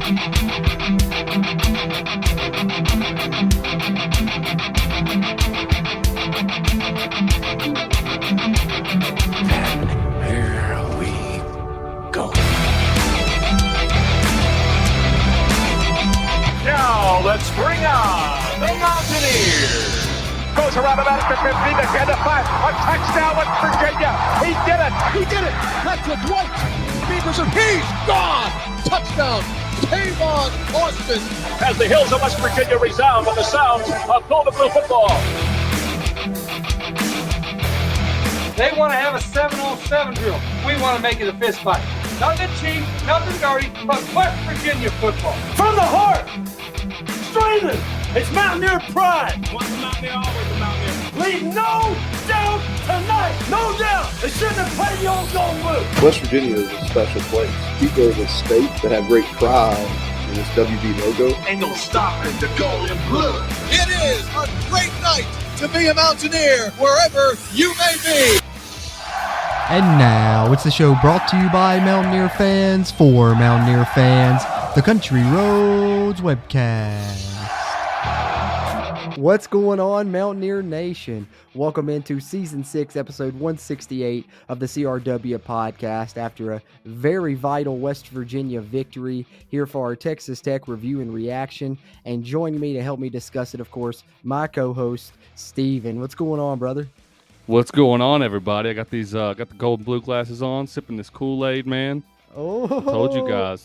Let's bring on the Mountaineers. Goes around about after 50, the 10 to 5. A touchdown with Virginia. He did it. He did it. That's what Dwight Beavers and he's gone. Touchdown. Tavon Austin. As the hills of West Virginia resound with the sounds of Golden Blue football. They want to have a 7-on-7 drill. We want to make it a fist fight. Nothing cheap, nothing dirty, but West Virginia football. From the heart. Streaming. It's Mountaineer pride. Once a Mountaineer, always a Mountaineer. Leave no doubt tonight. No doubt. They shouldn't have played the old Golden Blue. West Virginia is a special place. People of the state that have great pride in this WV logo. Ain't no stopping the Golden Blue. It is a great night to be a Mountaineer wherever you may be. And now it's the show brought to you by Mountaineer fans for Mountaineer fans, the Country Roads Webcast. What's going on, Mountaineer Nation? Welcome into Season 6, Episode 168 of the CRW podcast after a very vital West Virginia victory here for our Texas Tech review and reaction. And joining me to help me discuss it, of course, my co-host, Steven. What's going on, brother? What's going on, everybody? I got these got the golden blue glasses on, sipping this Kool-Aid, man. Oh,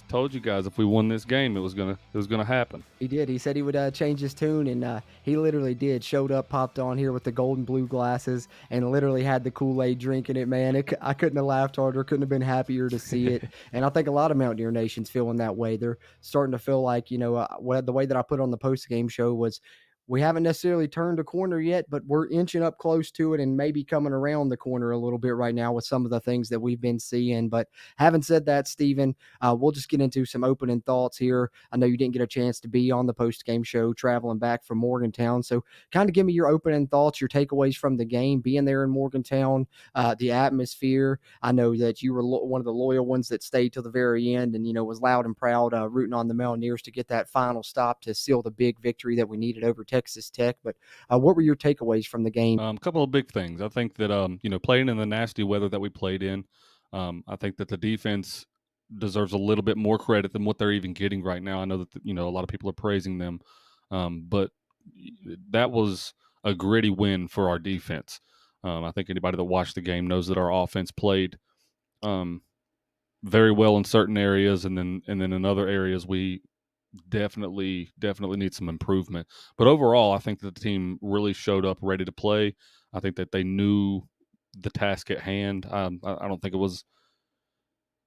Told you guys if we won this game, it was gonna happen. He did. He said he would change his tune, and he literally did. Showed up, popped on here with the golden blue glasses, and literally had the Kool-Aid drinking it, man. I couldn't have laughed harder, couldn't have been happier to see it. And I think a lot of Mountaineer Nation's feeling that way. They're starting to feel like, the way that I put on the post-game show was, we haven't necessarily turned a corner yet, but we're inching up close to it and maybe coming around the corner a little bit right now with some of the things that we've been seeing. But having said that, Steven, we'll just get into some opening thoughts here. I know you didn't get a chance to be on the post-game show traveling back from Morgantown. So kind of give me your opening thoughts, your takeaways from the game, being there in Morgantown, the atmosphere. I know that you were one of the loyal ones that stayed till the very end and, was loud and proud, rooting on the Mountaineers to get that final stop to seal the big victory that we needed over Texas Tech. But what were your takeaways from the game? A couple of big things. I think that playing in the nasty weather that we played in, I think that the defense deserves a little bit more credit than what they're even getting right now. I know that a lot of people are praising them, but that was a gritty win for our defense. I think anybody that watched the game knows that our offense played very well in certain areas, and then in other areas we definitely need some improvement. But overall, I think that the team really showed up ready to play. I think that they knew the task at hand. I don't think it was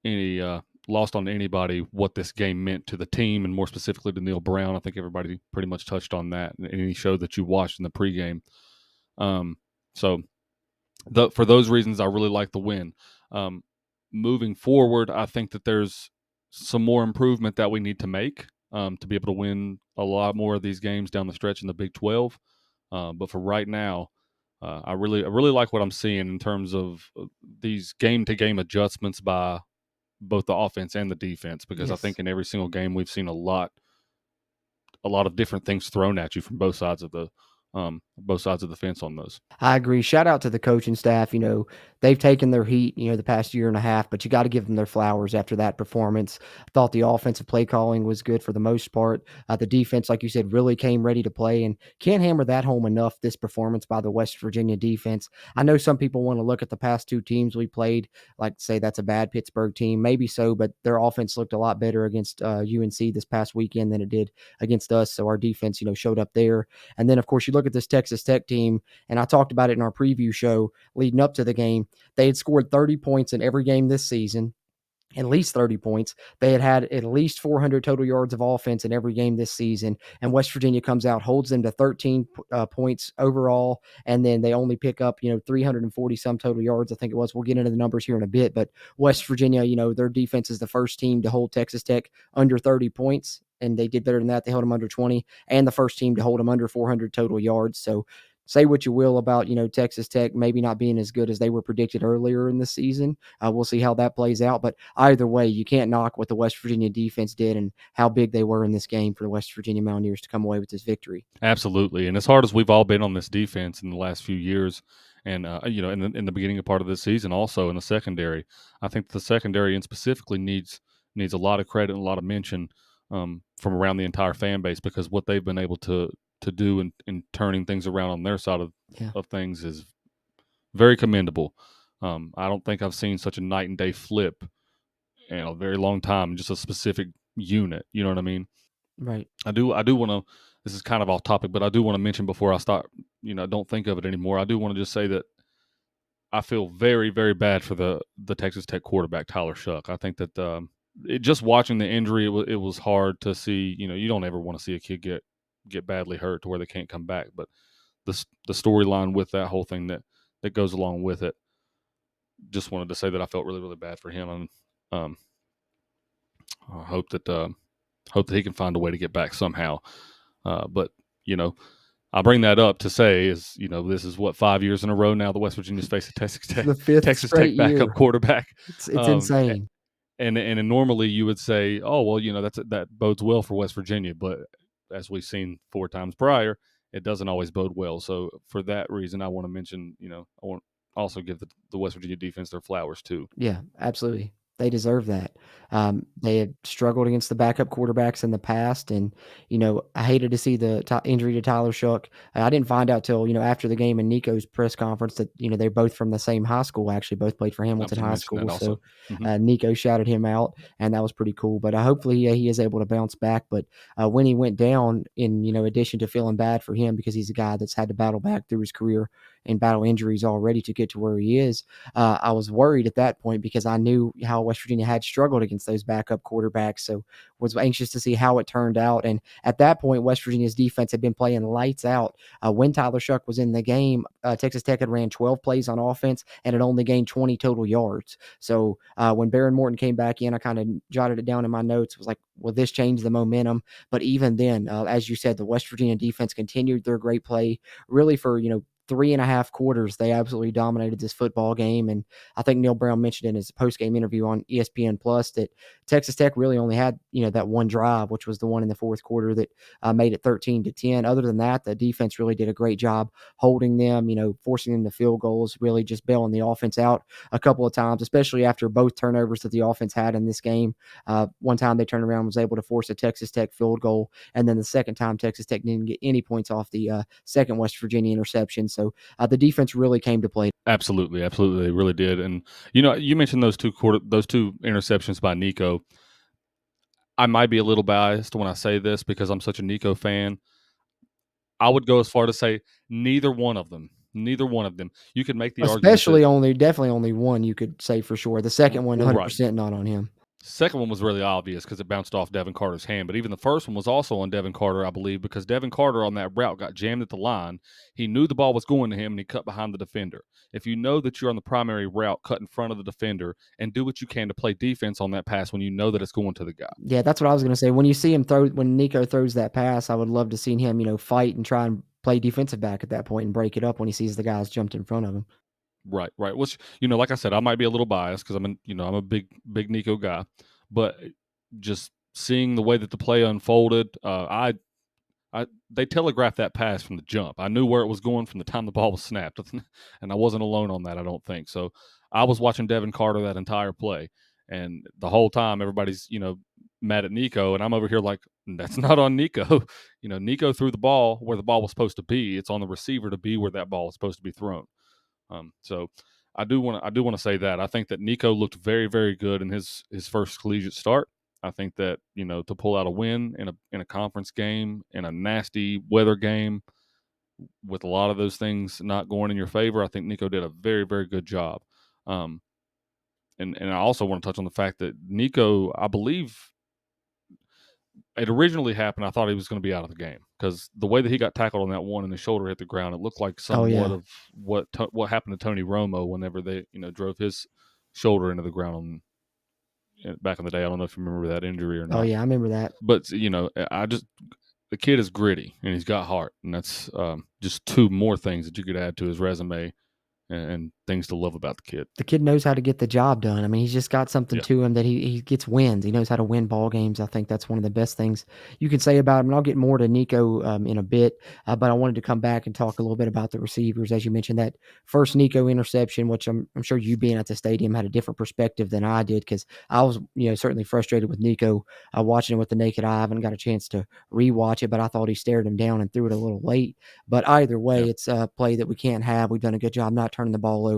any lost on anybody what this game meant to the team, and more specifically to Neil Brown. I think everybody pretty much touched on that in any show that you watched in the pregame. For those reasons, I really like the win. Moving forward, I think that there's some more improvement that we need to make to be able to win a lot more of these games down the stretch in the Big 12. But for right now, I really like what I'm seeing in terms of these game-to-game adjustments by both the offense and the defense, because yes. I think in every single game we've seen a lot of different things thrown at you from both sides of the fence on those. I agree. Shout out to the coaching staff. They've taken their heat, the past year and a half, but you got to give them their flowers after that performance. I thought the offensive play calling was good for the most part. The defense, like you said, really came ready to play, and can't hammer that home enough, this performance by the West Virginia defense. I know some people want to look at the past two teams we played, like say that's a bad Pittsburgh team. Maybe so, but their offense looked a lot better against UNC this past weekend than it did against us. So our defense, showed up there. And then, of course, you look at this Texas Tech team, and I talked about it in our preview show leading up to the game. They had scored 30 points in every game this season, at least 30 points. They had at least 400 total yards of offense in every game this season, and West Virginia comes out, holds them to 13 points overall, and then they only pick up, 340 some total yards, I think it was. We'll get into the numbers here in a bit, but West Virginia, their defense is the first team to hold Texas Tech under 30 points, and they did better than that. They held them under 20, and the first team to hold them under 400 total yards. So say what you will about, Texas Tech maybe not being as good as they were predicted earlier in the season. We'll see how that plays out. But either way, you can't knock what the West Virginia defense did and how big they were in this game for the West Virginia Mountaineers to come away with this victory. Absolutely. And as hard as we've all been on this defense in the last few years, and in the beginning of part of this season, also in the secondary, I think the secondary and specifically needs a lot of credit and a lot of mention from around the entire fan base, because what they've been able to do in turning things around on their side of things is very commendable. I don't think I've seen such a night and day flip in a very long time, just a specific unit. You know what I mean? Right. I do want to. This is kind of off topic, but I do want to mention before I start. Don't think of it anymore. I do want to just say that I feel very, very bad for the Texas Tech quarterback Tyler Shuck. I think that just watching the injury, it was hard to see. You don't ever want to see a kid get badly hurt to where they can't come back. But the storyline with that whole thing that goes along with it, just wanted to say that I felt really, really bad for him, and I hope that he can find a way to get back somehow. But I bring that up to say is, this is what 5 years in a row now the West Virginia's faced a Texas Tech, The fifth Texas straight Tech backup year. quarterback. It's insane. And normally you would say, oh well, that bodes well for West Virginia, but as we've seen 4 times prior, it doesn't always bode well. So for that reason, I want to mention, I want to also give the West Virginia defense their flowers too. Yeah, absolutely. They deserve that. They had struggled against the backup quarterbacks in the past, and I hated to see the injury to Tyler Shuck. I didn't find out till after the game in Nico's press conference that they're both from the same high school. Actually, both played for Hamilton High School. So Nico shouted him out, and that was pretty cool. But hopefully he is able to bounce back. But when he went down, in addition to feeling bad for him because he's a guy that's had to battle back through his career and battle injuries already to get to where he is, I was worried at that point because I knew how West Virginia had struggled against those backup quarterbacks. So was anxious to see how it turned out. And at that point, West Virginia's defense had been playing lights out. When Tyler Shuck was in the game, Texas Tech had ran 12 plays on offense and had only gained 20 total yards. So when Baron Morton came back in, I kind of jotted it down in my notes. It was like, well, this changed the momentum. But even then, as you said, the West Virginia defense continued their great play really for, 3.5 quarters. They absolutely dominated this football game. And I think Neil Brown mentioned in his post-game interview on ESPN Plus that Texas Tech really only had, that one drive, which was the one in the fourth quarter that made it 13-10. Other than that, the defense really did a great job holding them, forcing them to field goals, really just bailing the offense out a couple of times, especially after both turnovers that the offense had in this game. One time they turned around and was able to force a Texas Tech field goal. And then the second time Texas Tech didn't get any points off the second West Virginia interception. So the defense really came to play. Absolutely, they really did. And you mentioned those two interceptions by Nico. I might be a little biased when I say this because I'm such a Nico fan. I would go as far to say neither one of them. You could make the argument, Definitely only one you could say for sure. The second one, 100% not on him. Second one was really obvious because it bounced off Devin Carter's hand, but even the first one was also on Devin Carter, I believe, because Devin Carter on that route got jammed at the line. He knew the ball was going to him, and he cut behind the defender. If you know that you're on the primary route, cut in front of the defender, and do what you can to play defense on that pass when you know that it's going to the guy. Yeah, that's what I was going to say. When you see him when Nico throws that pass, I would love to see him, fight and try and play defensive back at that point and break it up when he sees the guys jumped in front of him. Right. Which, like I said, I might be a little biased because I'm a big Nico guy. But just seeing the way that the play unfolded, they telegraphed that pass from the jump. I knew where it was going from the time the ball was snapped, and I wasn't alone on that, I don't think. So I was watching Devin Carter that entire play, and the whole time everybody's mad at Nico, and I'm over here like, that's not on Nico. Nico threw the ball where the ball was supposed to be. It's on the receiver to be where that ball is supposed to be thrown. So I do want to say that I think that Nico looked very, very good in his first collegiate start. I think that to pull out a win in a conference game, in a nasty weather game, with a lot of those things not going in your favor, I think Nico did a very, very good job. And I also want to touch on the fact that Nico, I believe, it originally happened, I thought he was going to be out of the game because the way that he got tackled on that one and his shoulder hit the ground, it looked like somewhat of what happened to Tony Romo whenever they drove his shoulder into the ground back in the day. I don't know if you remember that injury or not. Oh yeah, I remember that. But the kid is gritty and he's got heart, and that's just two more things that you could add to his resume and things to love about the kid. The kid knows how to get the job done. I mean, he's just got something Yeah. to him that he gets wins. He knows how to win ball games. I think that's one of the best things you can say about him. And I'll get more to Nico in a bit, but I wanted to come back and talk a little bit about the receivers. As you mentioned, that first Nico interception, which I'm sure you being at the stadium had a different perspective than I did, because I was certainly frustrated with Nico watching it with the naked eye. I haven't got a chance to rewatch it, but I thought he stared him down and threw it a little late. But either way, it's a play that we can't have. We've done a good job not turning the ball over.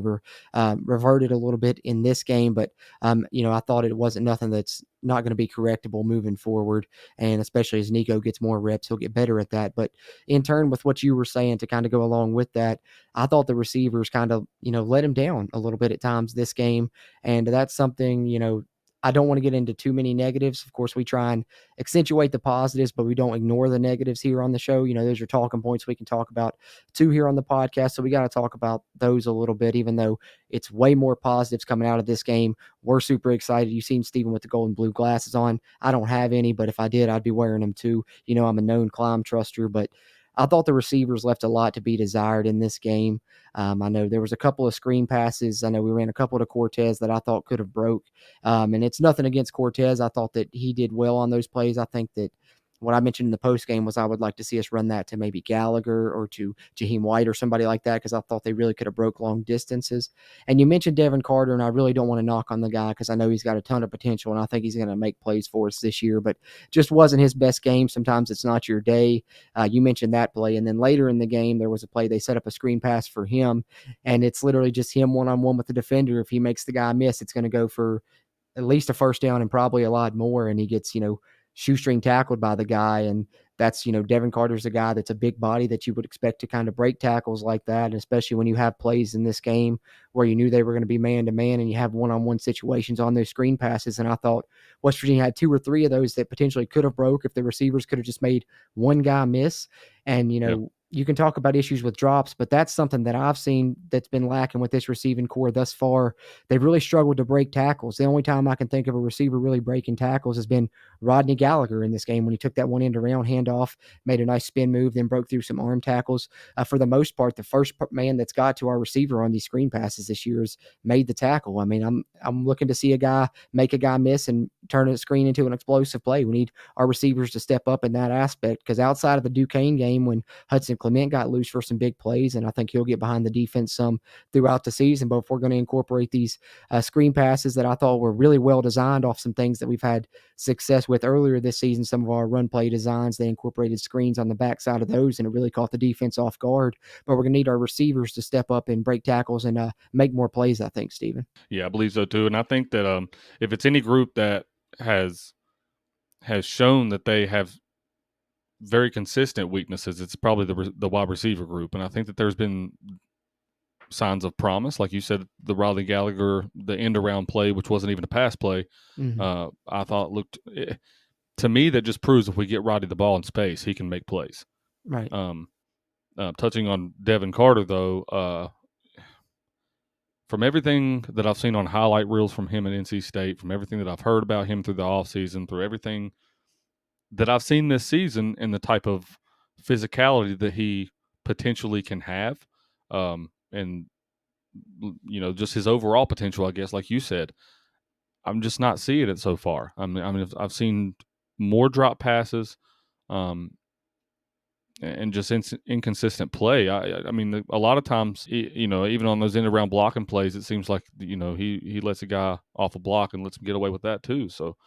Reverted a little bit in this game, but I thought it wasn't nothing that's not going to be correctable moving forward. And especially as Nico gets more reps, he'll get better at that. But in turn with what you were saying, to kind of go along with that, I thought the receivers kind of, let him down a little bit at times this game. And that's something, I don't want to get into too many negatives. Of course, we try and accentuate the positives, but we don't ignore the negatives here on the show. Those are talking points we can talk about too here on the podcast. So we got to talk about those a little bit, even though it's way more positives coming out of this game. We're super excited. You've seen Steven with the gold and blue glasses on. I don't have any, but if I did, I'd be wearing them too. I'm a known climb truster, but I thought the receivers left a lot to be desired in this game. I know there was a couple of screen passes. I know we ran a couple to Cortez that I thought could have broke. And it's nothing against Cortez. I thought that he did well on those plays. I think that what I mentioned in the post game was I would like to see us run that to maybe Gallagher or to Jaheim White or somebody like that, because I thought they really could have broke long distances. And you mentioned Devin Carter, and I really don't want to knock on the guy because I know he's got a ton of potential, and I think he's going to make plays for us this year, but just wasn't his best game. Sometimes it's not your day. You mentioned that play, and then later in the game there was a play they set up a screen pass for him, and it's literally just him one-on-one with the defender. If he makes the guy miss, it's going to go for at least a first down and probably a lot more, and he gets shoestring tackled by the guy. And that's, Devin Carter's a guy that's a big body that you would expect to kind of break tackles like that. And especially when you have plays in this game where you knew they were going to be man to man and you have one-on-one situations on those screen passes. And I thought West Virginia had 2 or 3 of those that potentially could have broke if the receivers could have just made one guy miss. And, you can talk about issues with drops, but that's something that I've seen that's been lacking with this receiving core thus far. They've really struggled to break tackles. The only time I can think of a receiver really breaking tackles has been Rodney Gallagher in this game when he took that one end around handoff, made a nice spin move, then broke through some arm tackles. For the most part, the first man that's got to our receiver on these screen passes this year has made the tackle. I mean, I'm looking to see a guy make a guy miss and turn a screen into an explosive play. We need our receivers to step up in that aspect, because outside of the Duquesne game when Hudson Clement got loose for some big plays, and I think he'll get behind the defense some throughout the season. But if we're going to incorporate these screen passes that I thought were really well designed off some things that we've had success with earlier this season, some of our run play designs, they incorporated screens on the backside of those, and it really caught the defense off guard. But we're going to need our receivers to step up and break tackles and make more plays, I think, Steven. Yeah, I believe so too. And I think that if it's any group that has shown that they have very consistent weaknesses, it's probably the wide receiver group. And I think that there's been signs of promise. Like you said, the Riley Gallagher, the end around play, which wasn't even a pass play, I thought looked to me that just proves if we get Roddy the ball in space, he can make plays. Right. Touching on Devin Carter, though, from everything that I've seen on highlight reels from him at NC State, from everything that I've heard about him through the offseason, through everything that I've seen this season and the type of physicality that he potentially can have, and just his overall potential, I guess, like you said, I'm just not seeing it so far. I mean, I've seen more drop passes, and just inconsistent play. I mean, a lot of times, even on those end around blocking plays, it seems like he lets a guy off a block and lets him get away with that too. So.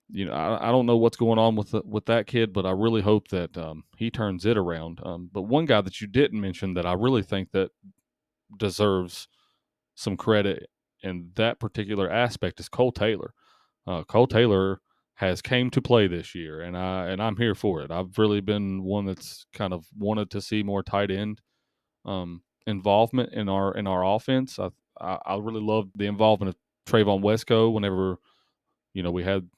I don't know what's going on with that kid, but I really hope that he turns it around. But one guy that you didn't mention that I really think that deserves some credit in that particular aspect is Cole Taylor. Cole Taylor has came to play this year, and I'm here for it. I've really been one that's kind of wanted to see more tight end involvement in our offense. I really love the involvement of Trayvon Wesco whenever we had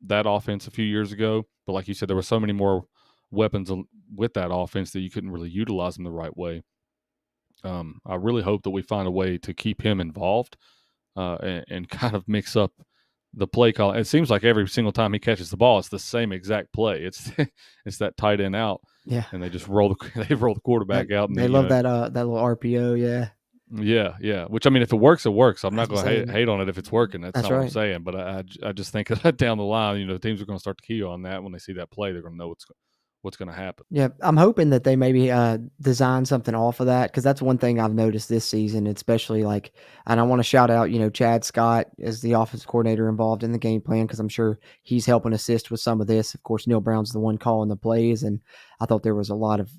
that offense a few years ago, but like you said, there were so many more weapons with that offense that you couldn't really utilize them the right way. I really hope that we find a way to keep him involved and kind of mix up the play call. It seems like every single time he catches the ball, it's the same exact play. It's it's that tight end out, Yeah. and they just roll the quarterback out, and They love that that little RPO, yeah. yeah. Which, I mean, if it works, it works. I'm not That's going what I'm to saying. hate on it if it's working. That's That's not what I'm right. saying. But I just think that down the line, teams are going to start to key on that when they see that play. They're going to know what's going to happen. Yeah, I'm hoping that they maybe design something off of that because that's one thing I've noticed this season, especially like, and I want to shout out, Chad Scott as the offensive coordinator involved in the game plan because I'm sure he's helping assist with some of this. Of course, Neil Brown's the one calling the plays, and I thought there was a lot of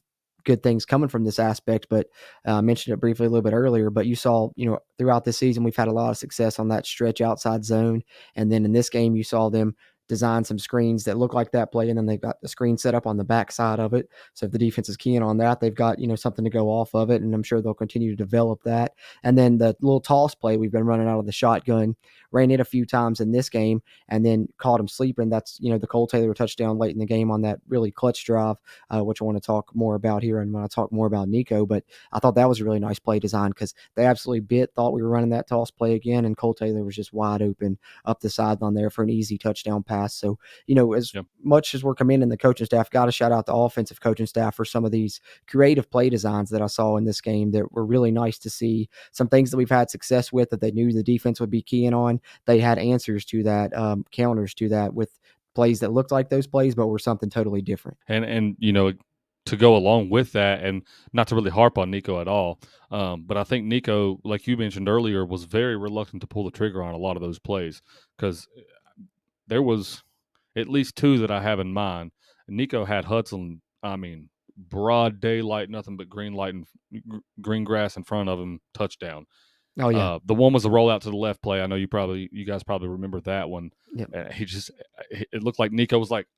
good things coming from this aspect. But I mentioned it briefly a little bit earlier. But you saw, throughout this season, we've had a lot of success on that stretch outside zone, and then in this game, you saw them design some screens that look like that play, and then they've got the screen set up on the backside of it. So if the defense is keying on that, they've got something to go off of it, and I'm sure they'll continue to develop that. And then the little toss play we've been running out of the shotgun, ran it a few times in this game, and then caught him sleeping. That's the Cole Taylor touchdown late in the game on that really clutch drive, which I want to talk more about here, and when I talk more about Nico. But I thought that was a really nice play design because they absolutely thought we were running that toss play again, and Cole Taylor was just wide open up the sideline there for an easy touchdown pass. So, as much as we're commending the coaching staff, got to shout out the offensive coaching staff for some of these creative play designs that I saw in this game that were really nice to see. Some things that we've had success with that they knew the defense would be keying on. They had answers to that, counters to that with plays that looked like those plays, but were something totally different. And to go along with that, and not to really harp on Nico at all, but I think Nico, like you mentioned earlier, was very reluctant to pull the trigger on a lot of those plays because there was at least two that I have in mind. Nico had Hudson, I mean, broad daylight, nothing but green light and green grass in front of him, touchdown. Oh yeah. The one was the rollout to the left play. I know you guys probably remember that one. Yep. It looked like Nico was like,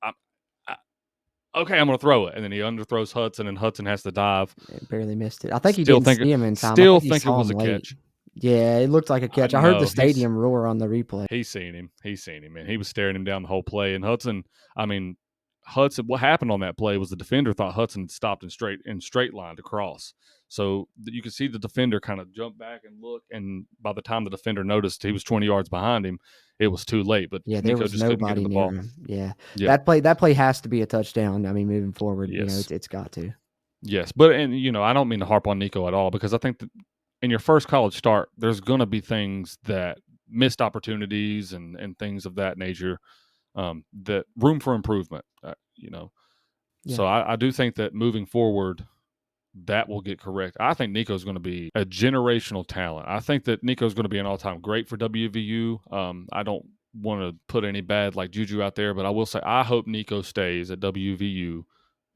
okay, I'm going to throw it. And then he underthrows Hudson, and Hudson has to dive. It barely missed it. I think he didn't see him in time. Still I think think he it saw was him a late. catch. Yeah, it looked like a catch. I heard the stadium roar on the replay. He's seen him, and he was staring him down the whole play. And Hudson, what happened on that play was the defender thought Hudson had stopped in straight line to cross. So you could see the defender kind of jump back and look, and by the time the defender noticed he was 20 yards behind him, it was too late. But yeah, Nico there was just couldn't get nobody to the near ball. him. Yeah. That play has to be a touchdown. I mean, moving forward, Yes. it's got to. Yes, but I don't mean to harp on Nico at all because I think that in your first college start, there's going to be things that missed opportunities and things of that nature, that room for improvement. Yeah. So I do think that moving forward, that will get correct. I think Nico's going to be a generational talent. I think that Nico's going to be an all-time great for WVU. I don't want to put any bad like juju out there, but I will say I hope Nico stays at WVU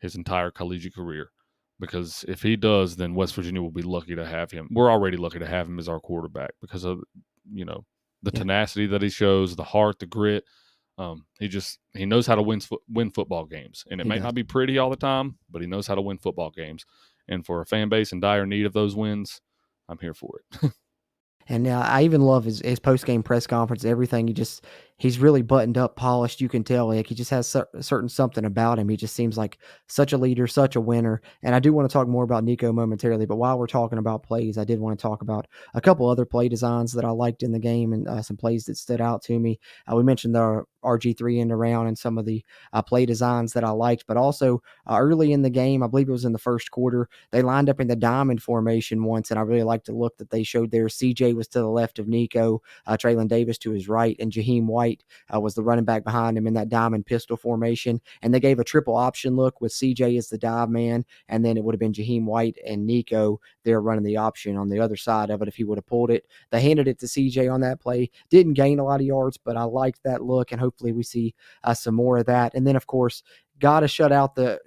his entire collegiate career, because if he does, then West Virginia will be lucky to have him. We're already lucky to have him as our quarterback because of the tenacity that he shows, the heart, the grit. He knows how to win football games, and it may not be pretty all the time, but he knows how to win football games. And for a fan base in dire need of those wins, I'm here for it. And I even love his post-game press conference, everything. He's really buttoned up, polished. You can tell, like, he just has a certain something about him. He just seems like such a leader, such a winner. And I do want to talk more about Nico momentarily, but while we're talking about plays, I did want to talk about a couple other play designs that I liked in the game, and some plays that stood out to me. We mentioned the RG3 end around and some of the play designs that I liked, but also early in the game, I believe it was in the first quarter, they lined up in the diamond formation once, and I really liked the look that they showed there. CJ was to the left of Nico, Traylon Davis to his right, and Jaheim White was the running back behind him in that diamond pistol formation. And they gave a triple option look with CJ as the dive man, and then it would have been Jaheim White and Nico there running the option on the other side of it if he would have pulled it. They handed it to CJ on that play. Didn't gain a lot of yards, but I liked that look, and hopefully we see some more of that. And then, of course, got to shout out the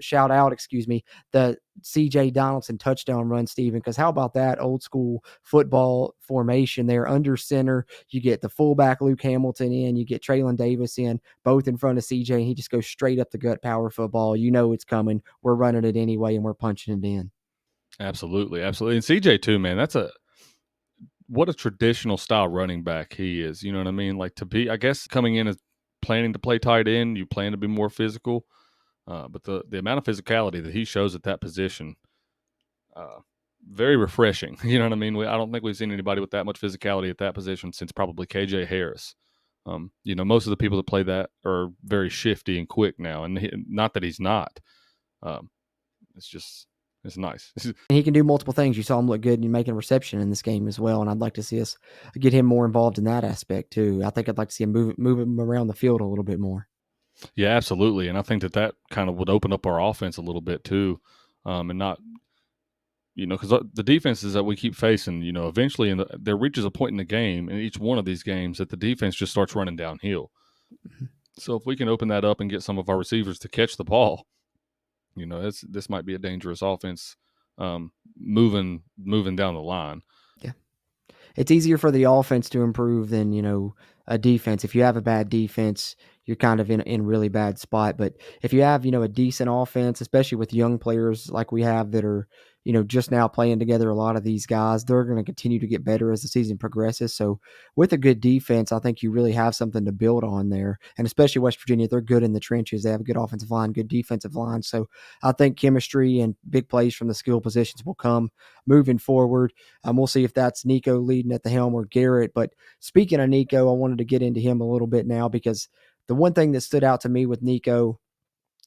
CJ Donaldson touchdown run, Steven, because how about that old school football formation there under center? You get the fullback Luke Hamilton in, you get Traylon Davis in, both in front of CJ, and he just goes straight up the gut power football. You know it's coming. We're running it anyway, and we're punching it in. Absolutely. And CJ too, man, what a traditional style running back he is. You know what I mean? Like, to be, I guess, coming in as planning to play tight end, you plan to be more physical. But the amount of physicality that he shows at that position, very refreshing. You know what I mean? I don't think we've seen anybody with that much physicality at that position since probably KJ Harris. Most of the people that play that are very shifty and quick now, and not that he's not. It's nice. And he can do multiple things. You saw him look good in making a reception in this game as well, and I'd like to see us get him more involved in that aspect too. I think I'd like to see him move him around the field a little bit more. Yeah, absolutely, and I think that kind of would open up our offense a little bit too, and not, because the defenses that we keep facing, eventually there reaches a point in the game, in each one of these games, that the defense just starts running downhill. Mm-hmm. So if we can open that up and get some of our receivers to catch the ball, this might be a dangerous offense, moving down the line. Yeah. It's easier for the offense to improve than, a defense. If you have a bad defense, you're kind of in a really bad spot. But if you have, a decent offense, especially with young players like we have that are, just now playing together, a lot of these guys, they're going to continue to get better as the season progresses. So with a good defense, I think you really have something to build on there. And especially West Virginia, they're good in the trenches. They have a good offensive line, good defensive line. So I think chemistry and big plays from the skill positions will come moving forward. We'll see if that's Nico leading at the helm or Garrett. But speaking of Nico, I wanted to get into him a little bit now, because the one thing that stood out to me with Nico,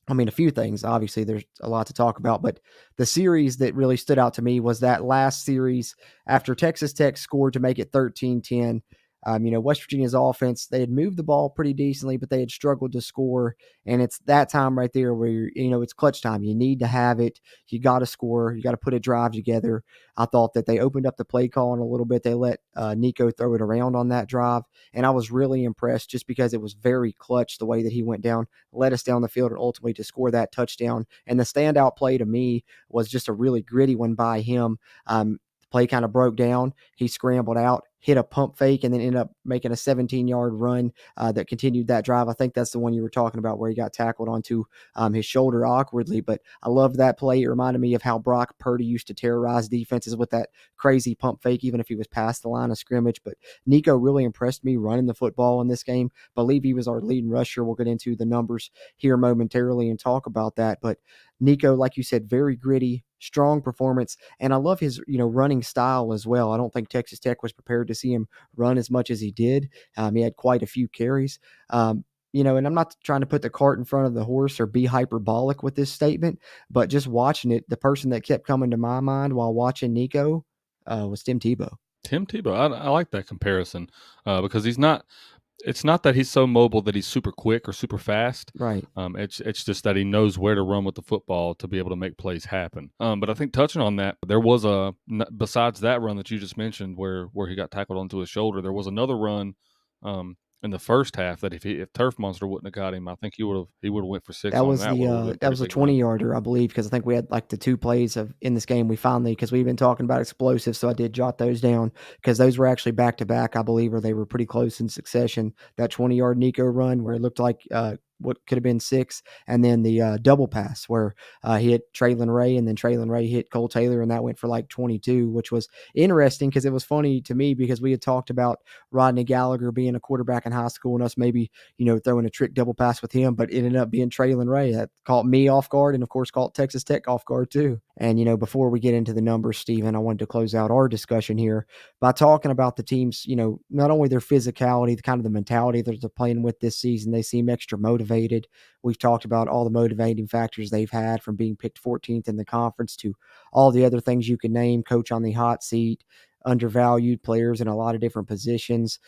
a few things. Obviously, there's a lot to talk about, but the series that really stood out to me was that last series after Texas Tech scored to make it 13-10. West Virginia's offense, they had moved the ball pretty decently, but they had struggled to score. And it's that time right there where, it's clutch time. You need to have it. You got to score. You got to put a drive together. I thought that they opened up the play calling a little bit. They let Nico throw it around on that drive. And I was really impressed just because it was very clutch the way that he went down, led us down the field, and ultimately to score that touchdown. And the standout play to me was just a really gritty one by him. The play kind of broke down. He scrambled out, hit a pump fake, and then ended up making a 17-yard run that continued that drive. I think that's the one you were talking about where he got tackled onto his shoulder awkwardly. But I loved that play. It reminded me of how Brock Purdy used to terrorize defenses with that crazy pump fake, even if he was past the line of scrimmage. But Nico really impressed me running the football in this game. Believe he was our leading rusher. We'll get into the numbers here momentarily and talk about that. But Nico, like you said, very gritty, strong performance. And I love his, running style as well. I don't think Texas Tech was prepared to see him run as much as he did. He had quite a few carries. And I'm not trying to put the cart in front of the horse or be hyperbolic with this statement, but just watching it, the person that kept coming to my mind while watching Nico was Tim Tebow. Tim Tebow, I like that comparison because it's not that he's so mobile that he's super quick or super fast. Right. It's just that he knows where to run with the football to be able to make plays happen. But I think touching on that, there was besides that run that you just mentioned where he got tackled onto his shoulder, there was another run in the first half that if Turf Monster wouldn't have got him, I think he would have went for 6 on that. That was a 20-yarder, I believe, because I think we had like the two plays in this game. Because we've been talking about explosives, so I did jot those down because those were actually back to back, I believe, or they were pretty close in succession. That 20-yard Nico run where it looked like what could have been 6, and then the double pass where he hit Traylon Ray, and then Traylon Ray hit Cole Taylor, and that went for like 22, which was interesting because it was funny to me because we had talked about Rodney Gallagher being a quarterback in high school and us maybe, throwing a trick double pass with him, but it ended up being Traylon Ray. That caught me off guard and, of course, caught Texas Tech off guard too. And, before we get into the numbers, Steven, I wanted to close out our discussion here by talking about the teams, not only their physicality, the kind of the mentality that they're playing with this season. They seem extra motivated. We've talked about all the motivating factors they've had, from being picked 14th in the conference to all the other things you can name, coach on the hot seat, undervalued players in a lot of different positions.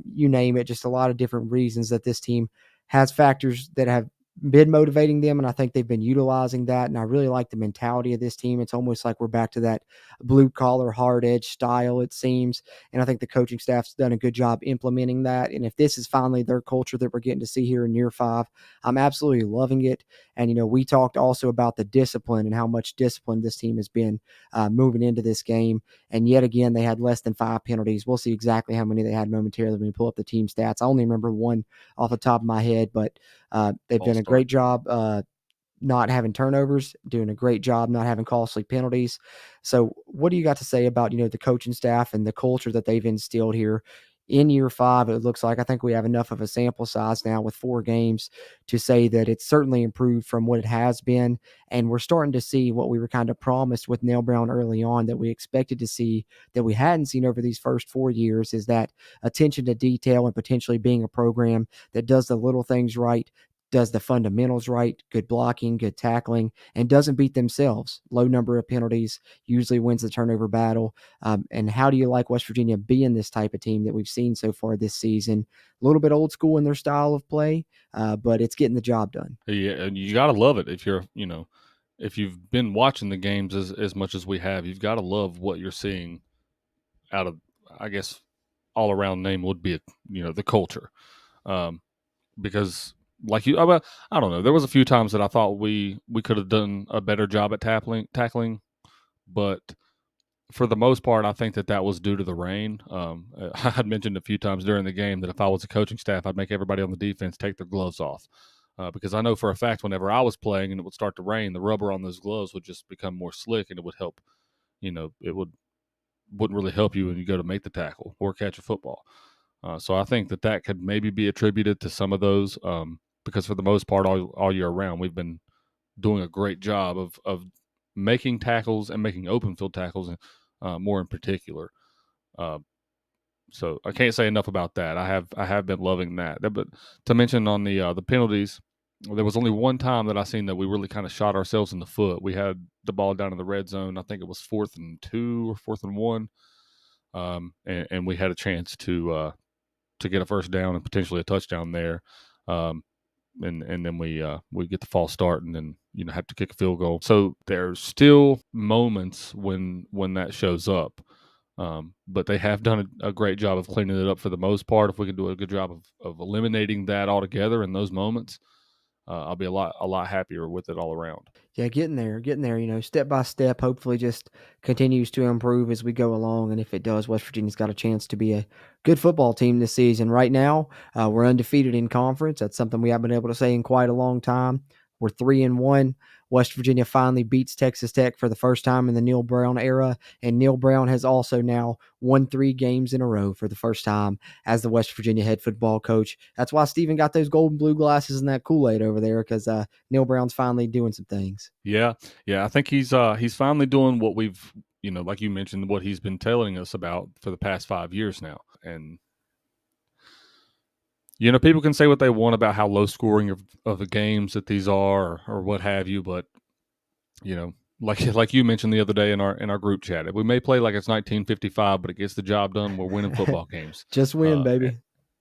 You name it, just a lot of different reasons that this team has factors that have been motivating them, and I think they've been utilizing that. And I really like the mentality of this team. It's almost like we're back to that blue collar, hard edge style, it seems. And I think the coaching staff's done a good job implementing that. And if this is finally their culture that we're getting to see here in year 5, I'm absolutely loving it. And, we talked also about the discipline and how much discipline this team has been moving into this game. And yet again, they had less than 5 penalties. We'll see exactly how many they had momentarily when we pull up the team stats. I only remember one off the top of my head, but they've done a great job not having turnovers, doing a great job not having costly penalties. So what do you got to say about, the coaching staff and the culture that they've instilled here? in year 5, it looks like, I think we have enough of a sample size now with 4 games to say that it's certainly improved from what it has been. And we're starting to see what we were kind of promised with Neil Brown early on, that we expected to see that we hadn't seen over these first 4 years, is that attention to detail and potentially being a program that does the little things right, does the fundamentals right, good blocking, good tackling, and doesn't beat themselves. Low number of penalties, usually wins the turnover battle. And how do you like West Virginia being this type of team that we've seen so far this season? A little bit old school in their style of play, but it's getting the job done. Yeah, and you got to love it if you're, if you've been watching the games as much as we have. You've got to love what you're seeing out of, I guess, all around name would be, the culture, because like I don't know. There was a few times that I thought we could have done a better job at tackling, but for the most part, I think that was due to the rain. I had mentioned a few times during the game that if I was a coaching staff, I'd make everybody on the defense take their gloves off, because I know for a fact whenever I was playing and it would start to rain, the rubber on those gloves would just become more slick, and it would help. It wouldn't really help you when you go to make the tackle or catch a football. So I think that could maybe be attributed to some of those, because for the most part, all year round, we've been doing a great job of making tackles and making open field tackles, more in particular. So I can't say enough about that. I have been loving that. But to mention on the penalties, there was only one time that I seen that we really kind of shot ourselves in the foot. We had the ball down in the red zone. I think it was 4th and 2 or 4th and 1, and we had a chance to get a first down and potentially a touchdown there. And then we get the false start and then have to kick a field goal. So there's still moments when that shows up, but they have done a great job of cleaning it up for the most part. If we can do a good job of eliminating that altogether in those moments, I'll be a lot happier with it all around. Yeah, getting there, step by step, hopefully just continues to improve as we go along. And if it does, West Virginia's got a chance to be a good football team this season. Right now, we're undefeated in conference. That's something we haven't been able to say in quite a long time. We're 3-1. West Virginia finally beats Texas Tech for the first time in the Neil Brown era. And Neil Brown has also now won 3 games in a row for the first time as the West Virginia head football coach. That's why Steven got those gold and blue glasses and that Kool-Aid over there, because Neil Brown's finally doing some things. Yeah. I think he's finally doing what we've, like you mentioned, what he's been telling us about for the past 5 years now. And people can say what they want about how low scoring of the games that these are or what have you, but like you mentioned the other day in our group chat, we may play like it's 1955, but it gets the job done. We're winning football games. Just win, baby.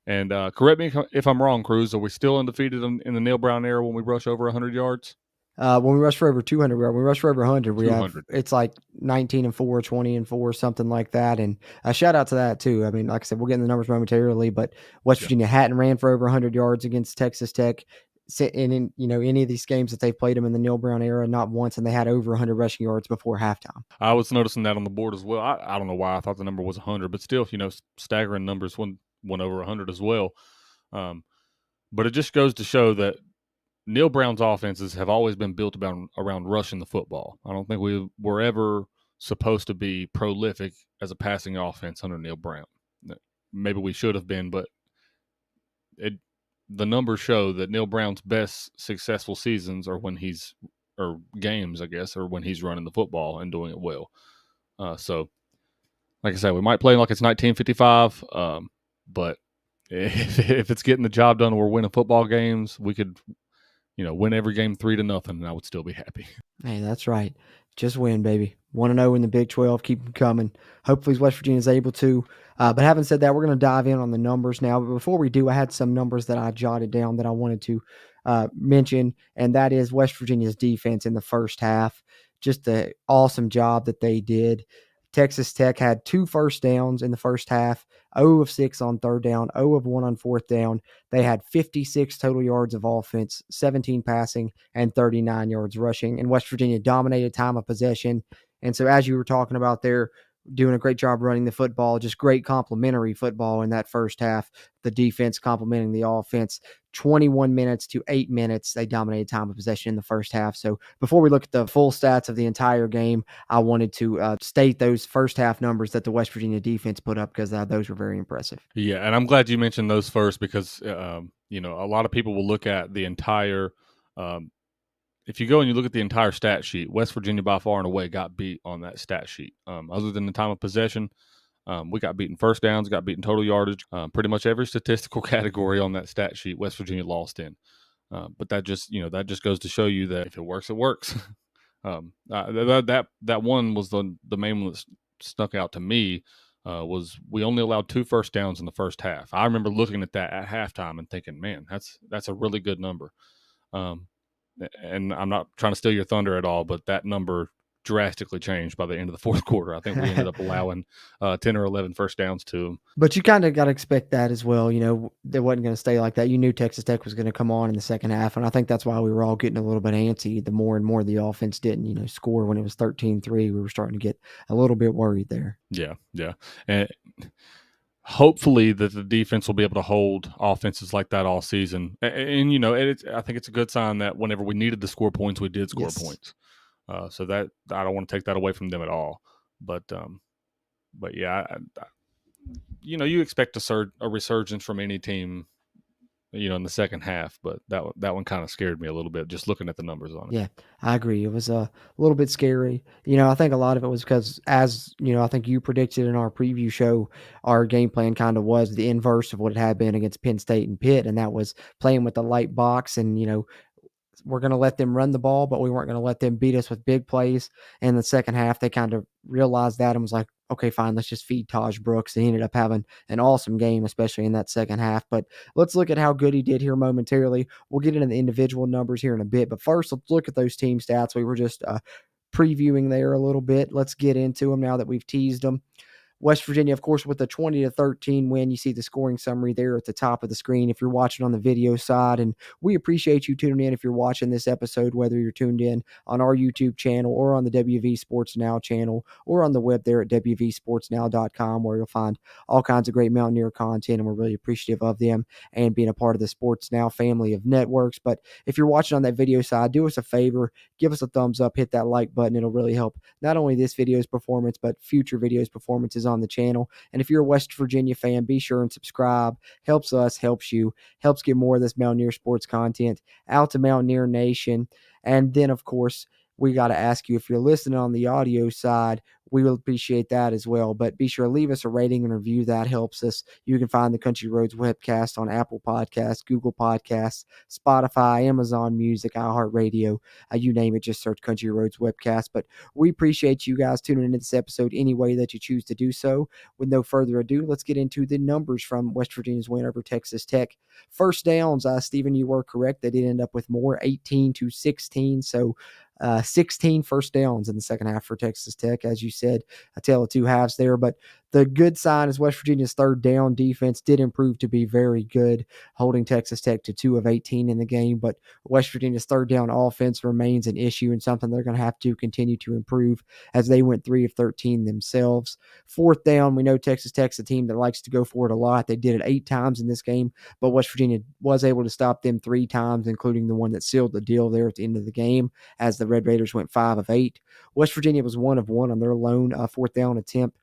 And correct me if I'm wrong, Cruz. Are we still undefeated in the Neil Brown era when we rush over 100 yards? When we rush for over 200, when we rush for over 100, we 200. have, it's like 19-4, 20-4, something like that. And a shout out to that too. I mean, like I said, we'll get in the numbers momentarily, but West Virginia hadn't ran for over 100 yards against Texas Tech in any of these games that they've played them in the Neil Brown era, not once, and they had over 100 rushing yards before halftime. I was noticing that on the board as well. I don't know why I thought the number was 100, but still, staggering numbers went over 100 as well. But it just goes to show that Neil Brown's offenses have always been built around rushing the football. I don't think we were ever supposed to be prolific as a passing offense under Neil Brown. Maybe we should have been, but the numbers show that Neil Brown's best successful seasons are or games, I guess, or when he's running the football and doing it well. So, like I said, we might play like it's 1955, but if it's getting the job done, we're winning football games, we could win every game 3-0, and I would still be happy. Hey, that's right. Just win, baby. 1-0 in the Big 12. Keep them coming. Hopefully, West Virginia is able to. But having said that, we're going to dive in on the numbers now. But before we do, I had some numbers that I jotted down that I wanted to mention, and that is West Virginia's defense in the first half. Just the awesome job that they did. Texas Tech had 2 first downs in the first half, 0 of 6 on third down, 0 of 1 on fourth down. They had 56 total yards of offense, 17 passing, and 39 yards rushing. And West Virginia dominated time of possession. And so as you were talking about there, doing a great job running the football, just great complementary football in that first half. The defense complementing the offense. 21 minutes to 8 minutes, they dominated time of possession in the first half. So before we look at the full stats of the entire game, I wanted to state those first half numbers that the West Virginia defense put up because those were very impressive. Yeah, and I'm glad you mentioned those first because you know, a lot of people will look at the entire. If you go and you look at the entire stat sheet, West Virginia by far and away got beat on that stat sheet. Other than the time of possession, we got beaten first downs, got beaten total yardage, pretty much every statistical category on that stat sheet. West Virginia lost in, but that just goes to show you that if it works, it works. That one was the main one that stuck out to me. Was we only allowed 2 first downs in the first half. I remember looking at that at halftime and thinking, man, that's a really good number. And I'm not trying to steal your thunder at all, but that number drastically changed by the end of the fourth quarter. I think we ended up allowing 10 or 11 first downs to them. But you kind of got to expect that as well. You know, they wasn't going to stay like that. You knew Texas Tech was going to come on in the second half, and I think that's why we were all getting a little bit antsy. The more and more the offense didn't, score when it was 13-3, we were starting to get a little bit worried there. Yeah. And hopefully that the defense will be able to hold offenses like that all season. And I think it's a good sign that whenever we needed to score points, we did score points. So that I don't want to take that away from them at all. But yeah, you expect a resurgence from any team, in the second half. But that one kind of scared me a little bit just looking at the numbers on it. Yeah, I agree. It was a little bit scary. I think a lot of it was because, as I think you predicted in our preview show, our game plan kind of was the inverse of what it had been against Penn State and Pitt, and that was playing with the light box and we're going to let them run the ball, but we weren't going to let them beat us with big plays. And the second half, they kind of realized that and was like, okay, fine, let's just feed Taj Brooks. And he ended up having an awesome game, especially in that second half. But let's look at how good he did here momentarily. We'll get into the individual numbers here in a bit. But first, let's look at those team stats. We were just previewing there a little bit. Let's get into them now that we've teased them. West Virginia, of course, with a 20-13 win. You see the scoring summary there at the top of the screen if you're watching on the video side. And we appreciate you tuning in if you're watching this episode, whether you're tuned in on our YouTube channel or on the WV Sports Now channel or on the web there at wvsportsnow.com, where you'll find all kinds of great Mountaineer content. And we're really appreciative of them and being a part of the Sports Now family of networks. But if you're watching on that video side, do us a favor, give us a thumbs up, hit that like button. It'll really help not only this video's performance, but future videos' performances on the channel. And if you're a West Virginia fan, be sure and subscribe. Helps us, helps you, helps get more of this Mountaineer sports content out to Mountaineer Nation. And then, of course, we got to ask you, if you're listening on the audio side, we will appreciate that as well. But be sure to leave us a rating and review. That helps us. You can find the Country Roads Webcast on Apple Podcasts, Google Podcasts, Spotify, Amazon Music, iHeartRadio. You name it, just search Country Roads Webcast. But we appreciate you guys tuning into this episode any way that you choose to do so. With no further ado, let's get into the numbers from West Virginia's win over Texas Tech. First downs, Stephen, you were correct. They did end up with more, 18-16. So 16 first downs in the second half for Texas Tech. As you said, a tale of two halves there. But the good sign is West Virginia's third down defense did improve to be very good, holding Texas Tech to 2 of 18 in the game. But West Virginia's third down offense remains an issue and something they're going to have to continue to improve, as they went 3 of 13 themselves. Fourth down, we know Texas Tech's a team that likes to go for it a lot. They did it 8 times in this game, but West Virginia was able to stop them 3 times, including the one that sealed the deal there at the end of the game, as the Red Raiders went 5 of 8. West Virginia was 1 of 1 on their lone fourth down attempt.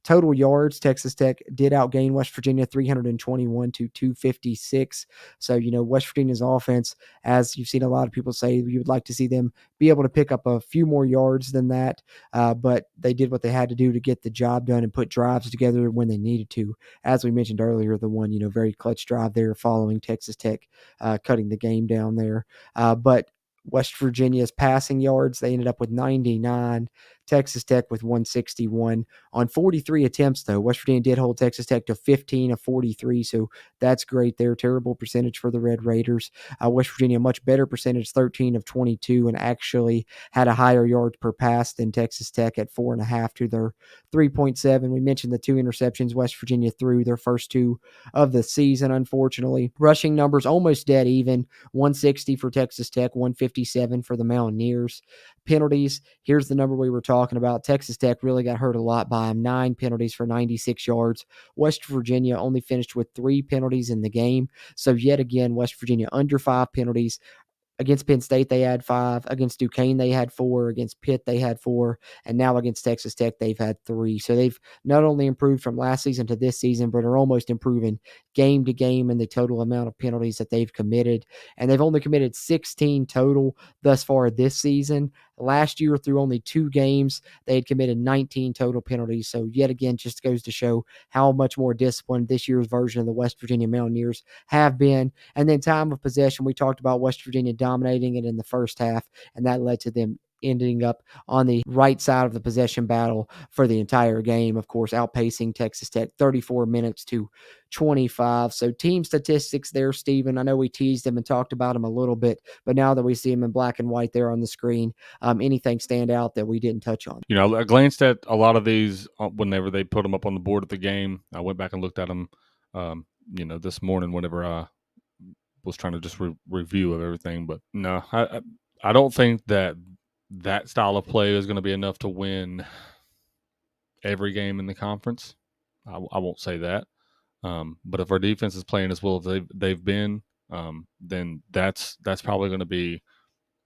Total yards, Texas Tech did outgain West Virginia 321 to 256. So, West Virginia's offense, as you've seen a lot of people say, you would like to see them be able to pick up a few more yards than that. But they did what they had to do to get the job done and put drives together when they needed to. As we mentioned earlier, the one, very clutch drive there following Texas Tech cutting the game down there. But West Virginia's passing yards, they ended up with 99. Texas Tech with 161. On 43 attempts, though, West Virginia did hold Texas Tech to 15 of 43, so that's great there. Terrible percentage for the Red Raiders. West Virginia, much better percentage, 13 of 22, and actually had a higher yards per pass than Texas Tech at 4.5 to their 3.7. We mentioned the 2 interceptions West Virginia threw, their first 2 of the season, unfortunately. Rushing numbers almost dead even, 160 for Texas Tech, 157 for the Mountaineers. Penalties, here's the number we were talking about. Texas Tech really got hurt a lot by them. 9 penalties for 96 yards. West Virginia only finished with 3 penalties in the game. So yet again, West Virginia under 5 penalties. Against Penn State, they had 5. Against Duquesne, they had 4. Against Pitt, they had 4. And now against Texas Tech, they've had 3. So they've not only improved from last season to this season, but are almost improving game to game in the total amount of penalties that they've committed. And they've only committed 16 total thus far this season. Last year, through only 2 games, they had committed 19 total penalties. So yet again, just goes to show how much more disciplined this year's version of the West Virginia Mountaineers have been. And then time of possession, we talked about West Virginia dominating it in the first half, and that led to them ending up on the right side of the possession battle for the entire game, of course, outpacing Texas Tech 34 minutes to 25. So team statistics there, Steven. I know we teased them and talked about them a little bit, but now that we see them in black and white there on the screen, anything stand out that we didn't touch on? I glanced at a lot of these whenever they put them up on the board at the game. I went back and looked at them, this morning whenever I was trying to just review of everything. But no, I don't think that style of play is going to be enough to win every game in the conference. I won't say that. But if our defense is playing as well as they've been, then that's probably going to be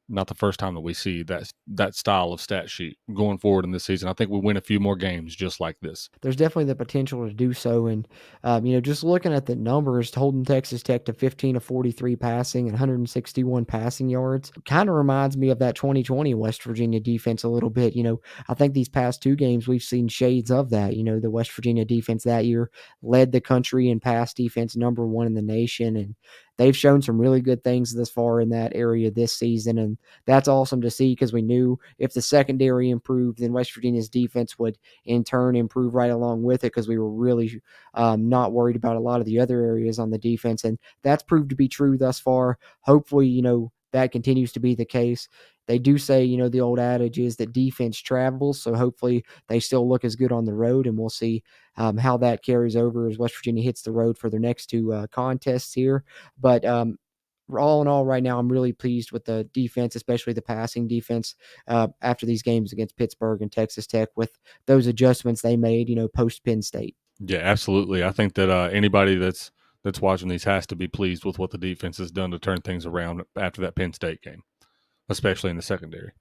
not the first time that we see that style of stat sheet going forward in this season. I think we win a few more games just like this. There's definitely the potential to do so. And, just looking at the numbers, holding Texas Tech to 15 of 43 passing and 161 passing yards kind of reminds me of that 2020 West Virginia defense a little bit. I think these past 2 games we've seen shades of that. The West Virginia defense that year led the country in pass defense, number 1 in the nation. And they've shown some really good things thus far in that area this season. And that's awesome to see, because we knew if the secondary improved, then West Virginia's defense would in turn improve right along with it, because we were really not worried about a lot of the other areas on the defense. And that's proved to be true thus far. Hopefully, that continues to be the case. They do say, the old adage is that defense travels. So hopefully they still look as good on the road, and we'll see how that carries over as West Virginia hits the road for their next 2 contests here. But all in all, right now, I'm really pleased with the defense, especially the passing defense after these games against Pittsburgh and Texas Tech, with those adjustments they made, post Penn State. Yeah, absolutely. I think that anybody that's watching these has to be pleased with what the defense has done to turn things around after that Penn State game, especially in the secondary.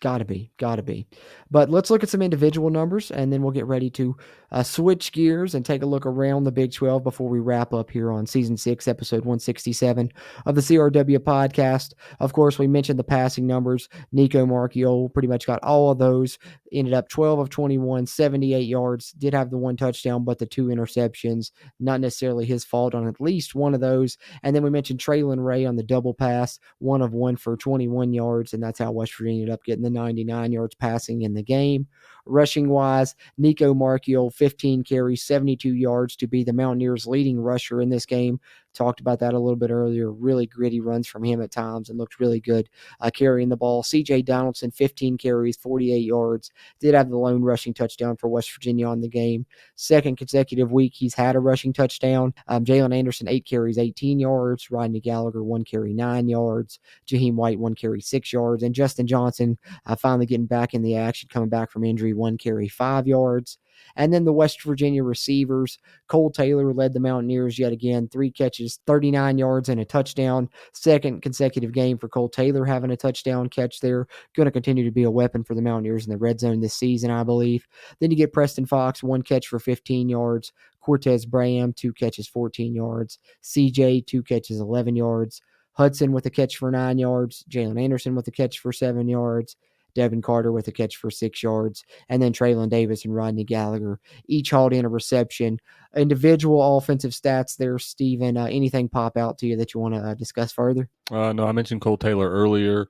Gotta be. But let's look at some individual numbers, and then we'll get ready to switch gears and take a look around the Big 12 before we wrap up here on Season 6, Episode 167 of the CRW podcast. Of course, we mentioned the passing numbers. Nico Marchiol pretty much got all of those. Ended up 12 of 21, 78 yards. Did have the 1 touchdown, but the 2 interceptions. Not necessarily his fault on at least one of those. And then we mentioned Traylon Ray on the double pass, 1 of 1 for 21 yards, and that's how West Virginia ended up getting the 99 yards passing in the game. Rushing wise, Nico Marchiol, 15 carries, 72 yards to be the Mountaineers' leading rusher in this game. Talked about that a little bit earlier. Really gritty runs from him at times and looked really good carrying the ball. C.J. Donaldson, 15 carries, 48 yards. Did have the lone rushing touchdown for West Virginia on the game. Second consecutive week he's had a rushing touchdown. Jalen Anderson, 8 carries, 18 yards. Rodney Gallagher, 1 carry, 9 yards. Jaheim White, 1 carry, 6 yards. And Justin Johnson finally getting back in the action, coming back from injury, 1 carry, 5 yards. And then the West Virginia receivers, Cole Taylor led the Mountaineers yet again, 3 catches, 39 yards and a touchdown. Second consecutive game for Cole Taylor having a touchdown catch there. Going to continue to be a weapon for the Mountaineers in the red zone this season, I believe. Then you get Preston Fox, 1 catch for 15 yards. Cortez Braham, 2 catches, 14 yards. CJ, 2 catches, 11 yards. Hudson with a catch for 9 yards. Jalen Anderson with a catch for 7 yards. Devin Carter with a catch for 6 yards, and then Traylon Davis and Rodney Gallagher each hauled in a reception. Individual offensive stats there, Steven. Anything pop out to you that you want to discuss further? No, I mentioned Cole Taylor earlier.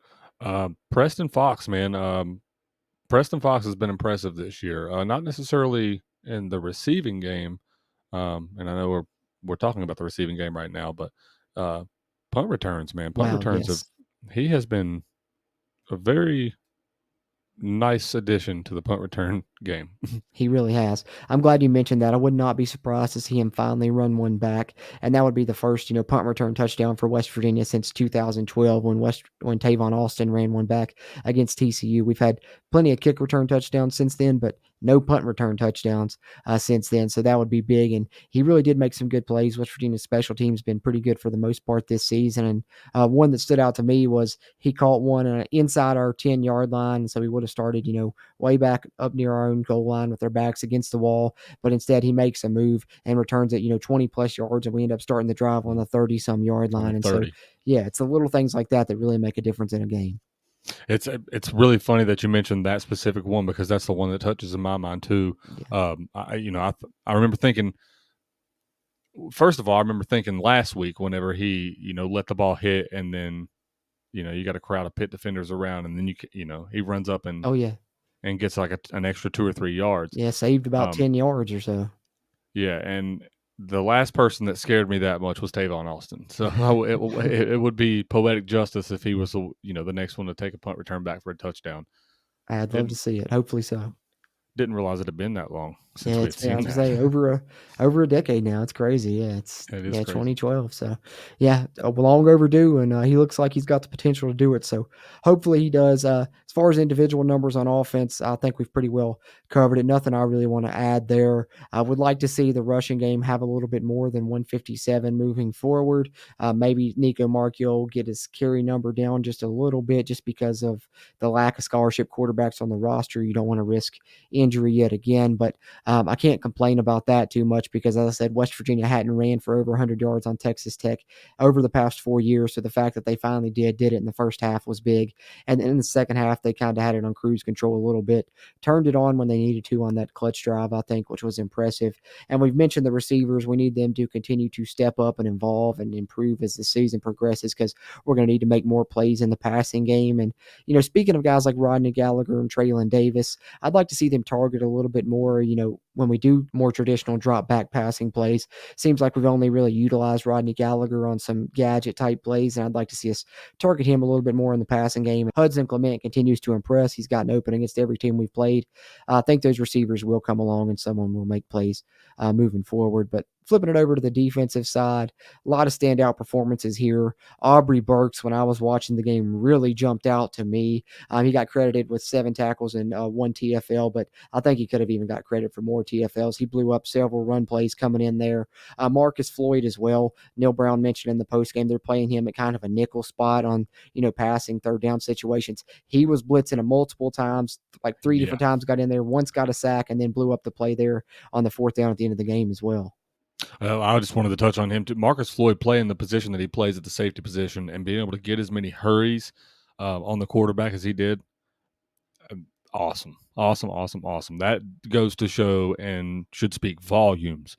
Preston Fox, man. Preston Fox has been impressive this year. Not necessarily in the receiving game, and I know we're talking about the receiving game right now, but punt returns, man. Punt returns yes. He has been a very nice addition to the punt return game. He really has. I'm glad you mentioned that. I would not be surprised to see him finally run one back, and that would be the first, punt return touchdown for West Virginia since 2012 when Tavon Austin ran one back against TCU. We've had plenty of kick return touchdowns since then, but no punt return touchdowns since then. So that would be big, and he really did make some good plays. West Virginia's special teams been pretty good for the most part this season, and one that stood out to me was he caught one inside our 10-yard line, and so he would have started, way back up near our own goal line with their backs against the wall. But instead, he makes a move and returns it, 20 plus yards, and we end up starting the drive on the 30-some yard On line. the And 30. so, yeah, it's the little things like that really make a difference in a game. It's really funny that you mentioned that specific one because that's the one that touches in my mind too. Yeah. I remember thinking. First of all, I remember thinking last week whenever he let the ball hit and then you got a crowd of pit defenders around and then he runs up Oh, yeah. and gets like an extra 2 or 3 yards. Yeah, saved about 10 yards or so. Yeah, and the last person that scared me that much was Tavon Austin. So it would be poetic justice if he was the next one to take a punt return back for a touchdown. I'd love to see it. Hopefully so. Didn't realize it had been that long since Yeah, we it's had been, I seen was that. gonna say over a decade now. It's crazy. Yeah, It is crazy. 2012. So yeah, long overdue, and he looks like he's got the potential to do it. So hopefully he does. As far as individual numbers on offense, I think we've pretty well covered it. Nothing I really want to add there. I would like to see the rushing game have a little bit more than 157 moving forward. Maybe Nico Marchiol get his carry number down just a little bit, just because of the lack of scholarship quarterbacks on the roster. You don't want to risk injury yet again, but I can't complain about that too much because, as I said, West Virginia hadn't ran for over 100 yards on Texas Tech over the past 4 years. So the fact that they finally did it in the first half was big. And then in the second half, they kind of had it on cruise control a little bit, turned it on when they needed to on that clutch drive, I think, which was impressive. And we've mentioned the receivers. We need them to continue to step up and evolve and improve as the season progresses because we're going to need to make more plays in the passing game. And, speaking of guys like Rodney Gallagher and Traylon Davis, I'd like to see them target a little bit more, when we do more traditional drop back passing plays. Seems like we've only really utilized Rodney Gallagher on some gadget type plays, and I'd like to see us target him a little bit more in the passing game. Hudson Clement continues to impress. He's gotten open against every team we've played. I think those receivers will come along and someone will make plays moving forward. But flipping it over to the defensive side, a lot of standout performances here. Aubrey Burks, when I was watching the game, really jumped out to me. He got credited with 7 tackles and 1 TFL, but I think he could have even got credit for more TFLs. He blew up several run plays coming in there. Marcus Floyd as well. Neil Brown mentioned in the postgame they're playing him at kind of a nickel spot on, passing third down situations. He was blitzing him multiple times, like 3 different times, got in there, once got a sack, and then blew up the play there on the 4th down at the end of the game as well. I just wanted to touch on him too. Marcus Floyd playing the position that he plays at the safety position and being able to get as many hurries on the quarterback as he did. Awesome. That goes to show and should speak volumes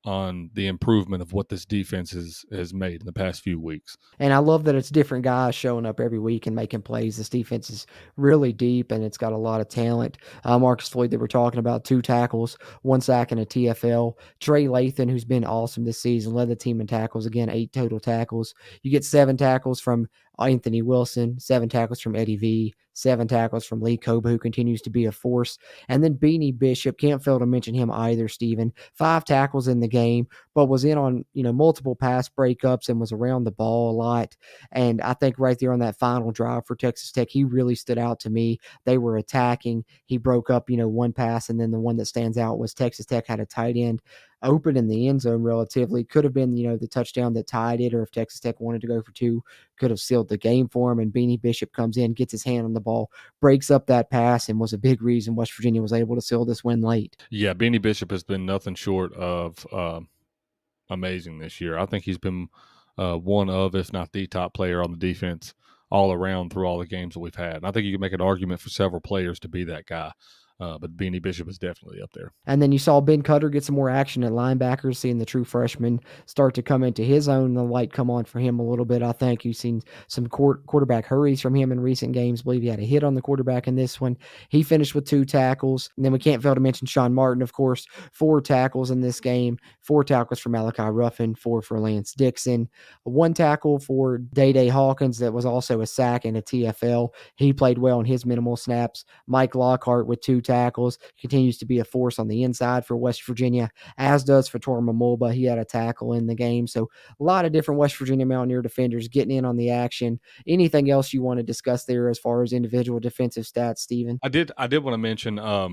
on the improvement of what this defense has made in the past few weeks. And I love that it's different guys showing up every week and making plays. This defense is really deep, and it's got a lot of talent. Marcus Floyd that we're talking about, 2 tackles, 1 sack, and a TFL. Trey Lathan, who's been awesome this season, led the team in tackles. Again, 8 total tackles. You get 7 tackles from Anthony Wilson, 7 tackles from Eddie V, 7 tackles from Lee Koba, who continues to be a force. And then Beanie Bishop, can't fail to mention him either, Steven. 5 tackles in the game, but was in on, multiple pass breakups and was around the ball a lot. And I think right there on that final drive for Texas Tech, he really stood out to me. They were attacking. He broke up, 1 pass, and then the one that stands out was Texas Tech had a tight end open in the end zone relatively. Could have been, the touchdown that tied it, or if Texas Tech wanted to go for 2, could have sealed the game for him. And Beanie Bishop comes in, gets his hand on the ball, breaks up that pass, and was a big reason West Virginia was able to seal this win late. Yeah, Beanie Bishop has been nothing short of amazing this year. I think he's been one of, if not the top player on the defense all around through all the games that we've had. And I think you can make an argument for several players to be that guy. But Beanie Bishop is definitely up there. And then you saw Ben Cutter get some more action at linebacker, seeing the true freshman start to come into his own. The light come on for him a little bit. I think you've seen some quarterback hurries from him in recent games. I believe he had a hit on the quarterback in this one. He finished with 2 tackles. And then we can't fail to mention Sean Martin, of course, 4 tackles in this game. 4 tackles for Malachi Ruffin, 4 for Lance Dixon. 1 tackle for Day Hawkins that was also a sack and a TFL. He played well in his minimal snaps. Mike Lockhart with 2 tackles, continues to be a force on the inside for West Virginia, as does Fatorma Mulba. He had a tackle in the game. So a lot of different West Virginia Mountaineer defenders getting in on the action. Anything else you want to discuss there as far as individual defensive stats, Steven? I did want to mention I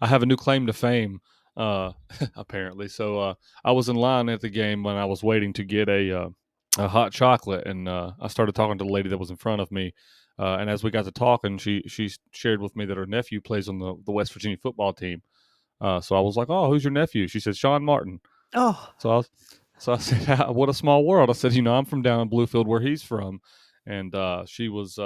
have a new claim to fame apparently. So I was in line at the game when I was waiting to get a hot chocolate, and I started talking to the lady that was in front of me. And as we got to talking, she shared with me that her nephew plays on the West Virginia football team. So I was like, "Oh, who's your nephew?" She said, "Sean Martin." Oh, So I said, "What a small world." I said, "I'm from down in Bluefield where he's from," and she was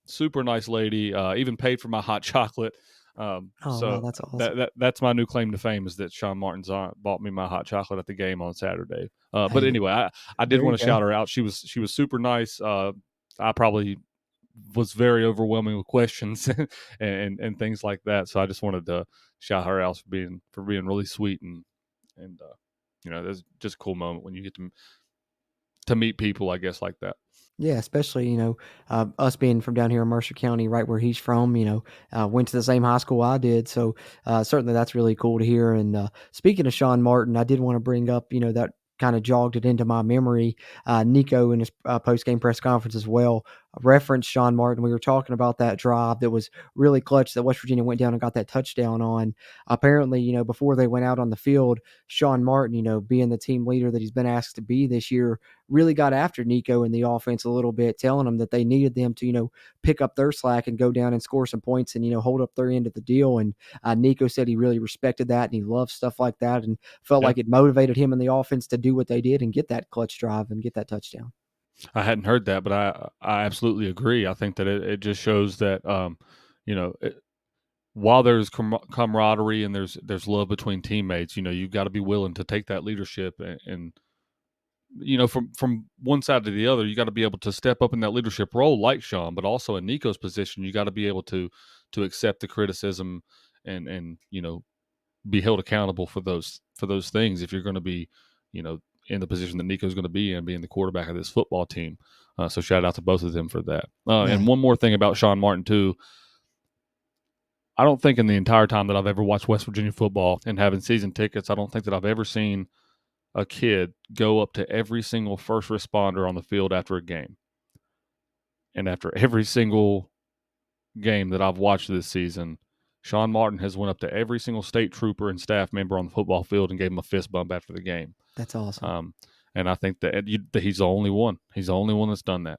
super nice lady. Even paid for my hot chocolate. oh, wow, So that's awesome. that's my new claim to fame, is that Sean Martin's bought me my hot chocolate at the game on Saturday. But Hey, anyway, I did there you want to go. shout her out. She was super nice. I probably was very overwhelming with questions and things like that. So I just wanted to shout her out for being really sweet, and that's just a cool moment when you get to meet people, I guess, like that. Yeah, especially, us being from down here in Mercer County, right where he's from, went to the same high school I did. So certainly that's really cool to hear. And speaking of Sean Martin, I did want to bring up, that kind of jogged it into my memory. Nico in his post-game press conference as well referenced Sean Martin. We were talking about that drive that was really clutch that West Virginia went down and got that touchdown on. Apparently, before they went out on the field, Sean Martin, being the team leader that he's been asked to be this year, really got after Nico and the offense a little bit, telling them that they needed them to, pick up their slack and go down and score some points and, hold up their end of the deal. And Nico said he really respected that and he loved stuff like that and felt Yeah. like it motivated him and the offense to do what they did and get that clutch drive and get that touchdown. I hadn't heard that, but I absolutely agree. I think that it just shows that while there's camaraderie and there's love between teammates, you've got to be willing to take that leadership and from one side to the other, you got to be able to step up in that leadership role like Sean, but also in Nico's position, you got to be able to accept the criticism and be held accountable for those things if you're going to be, in the position that Nico's going to be in, being the quarterback of this football team. So shout out to both of them for that. Yeah. And one more thing about Sean Martin too. I don't think in the entire time that I've ever watched West Virginia football and having season tickets, I don't think that I've ever seen a kid go up to every single first responder on the field after a game. And after every single game that I've watched this season, Sean Martin has went up to every single state trooper and staff member on the football field and gave him a fist bump after the game. That's awesome. And I think that he's the only one. He's the only one that's done that.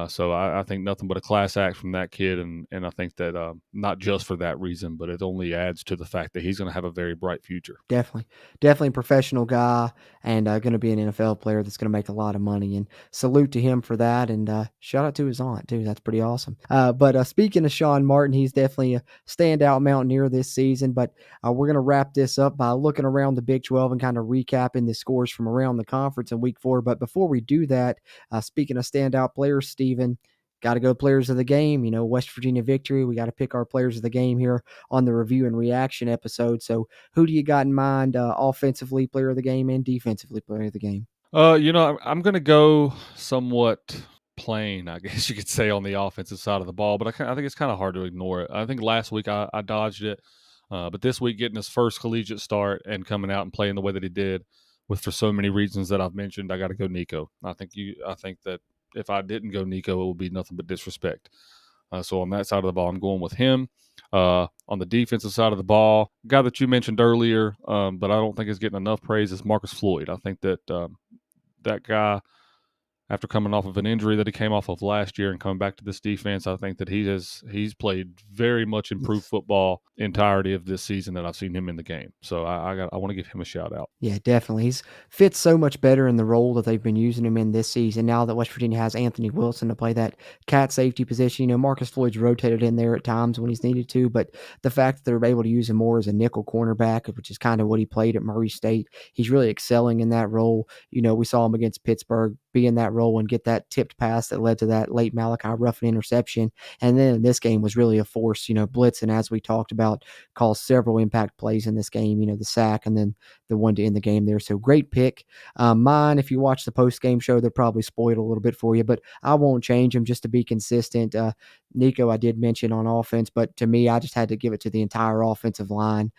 So I think nothing but a class act from that kid, and I think that not just for that reason, but it only adds to the fact that he's going to have a very bright future. Definitely a professional guy and going to be an NFL player that's going to make a lot of money. And salute to him for that. And shout out to his aunt too. That's pretty awesome. But speaking of Sean Martin, he's definitely a standout Mountaineer this season. But we're going to wrap this up by looking around the Big 12 and kind of recapping the scores from around the conference in Week 4. But before we do that, speaking of standout players, Steven, got to go players of the game. West Virginia victory. We got to pick our players of the game here on the review and reaction episode. So who do you got in mind offensively player of the game and defensively player of the game? I'm going to go somewhat plain, I guess you could say, on the offensive side of the ball, but I think it's kind of hard to ignore it. I think last week I dodged it, but this week getting his first collegiate start and coming out and playing the way that he did, for so many reasons that I've mentioned, I got to go Nico. I think that if I didn't go Nico, it would be nothing but disrespect. So on that side of the ball, I'm going with him. On the defensive side of the ball, guy that you mentioned earlier, but I don't think is getting enough praise, is Marcus Floyd. I think that that guy, after coming off of an injury that he came off of last year and coming back to this defense, I think that he's played very much improved football entirety of this season that I've seen him in the game. So I want to give him a shout out. Yeah, definitely. He's fits so much better in the role that they've been using him in this season. Now that West Virginia has Anthony Wilson to play that cat safety position, Marcus Floyd's rotated in there at times when he's needed to, but the fact that they're able to use him more as a nickel cornerback, which is kind of what he played at Murray State, he's really excelling in that role. We saw him against Pittsburgh be in that role and get that tipped pass that led to that late Malachi Ruffin interception. And then in this game was really a force, blitzing, as we talked about, caused several impact plays in this game, the sack and then the one to end the game there. So great pick. Mine, if you watch the post game show, they're probably spoiled a little bit for you, but I won't change them just to be consistent. Nico, I did mention on offense, but to me, I just had to give it to the entire offensive line.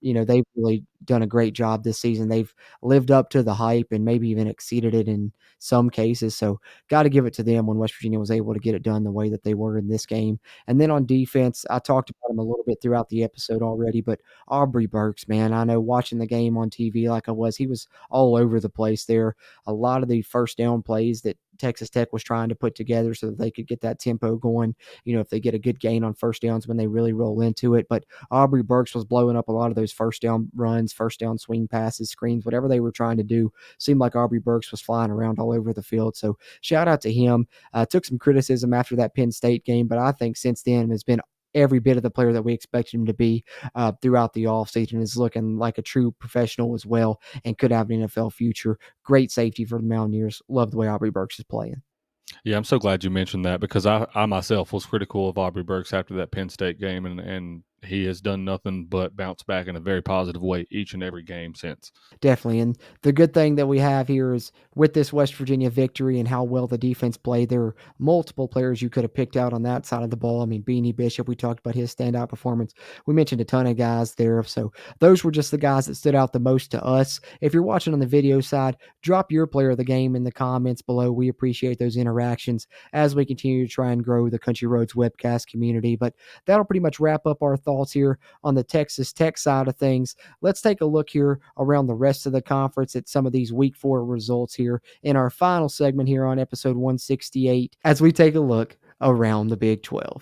They've really done a great job this season. They've lived up to the hype and maybe even exceeded it in some cases. So got to give it to them when West Virginia was able to get it done the way that they were in this game. And then on defense, I talked about him a little bit throughout the episode already, but Aubrey Burks, man, I know watching the game on TV like I was, he was all over the place there. A lot of the first down plays that Texas Tech was trying to put together so that they could get that tempo going, if they get a good gain on first downs when they really roll into it. But Aubrey Burks was blowing up a lot of those first down runs, first down swing passes, screens, whatever they were trying to do. Seemed like Aubrey Burks was flying around all over the field. So shout out to him. Took some criticism after that Penn State game, but I think since then has been every bit of the player that we expected him to be throughout the offseason. Is looking like a true professional as well and could have an NFL future. Great safety for the Mountaineers. Love the way Aubrey Burks is playing. Yeah, I'm so glad you mentioned that because I myself was critical of Aubrey Burks after that Penn State game, and he has done nothing but bounce back in a very positive way each and every game since. Definitely. And the good thing that we have here is with this West Virginia victory and how well the defense played, there are multiple players you could have picked out on that side of the ball. I mean, Beanie Bishop, we talked about his standout performance. We mentioned a ton of guys there. So those were just the guys that stood out the most to us. If you're watching on the video side, drop your player of the game in the comments below. We appreciate those interactions as we continue to try and grow the Country Roads Webcast community. But that'll pretty much wrap up our thoughts here on the Texas Tech side of things. Let's take a look here around the rest of the conference at some of these week 4 results here in our final segment here on episode 168 as we take a look around the Big 12.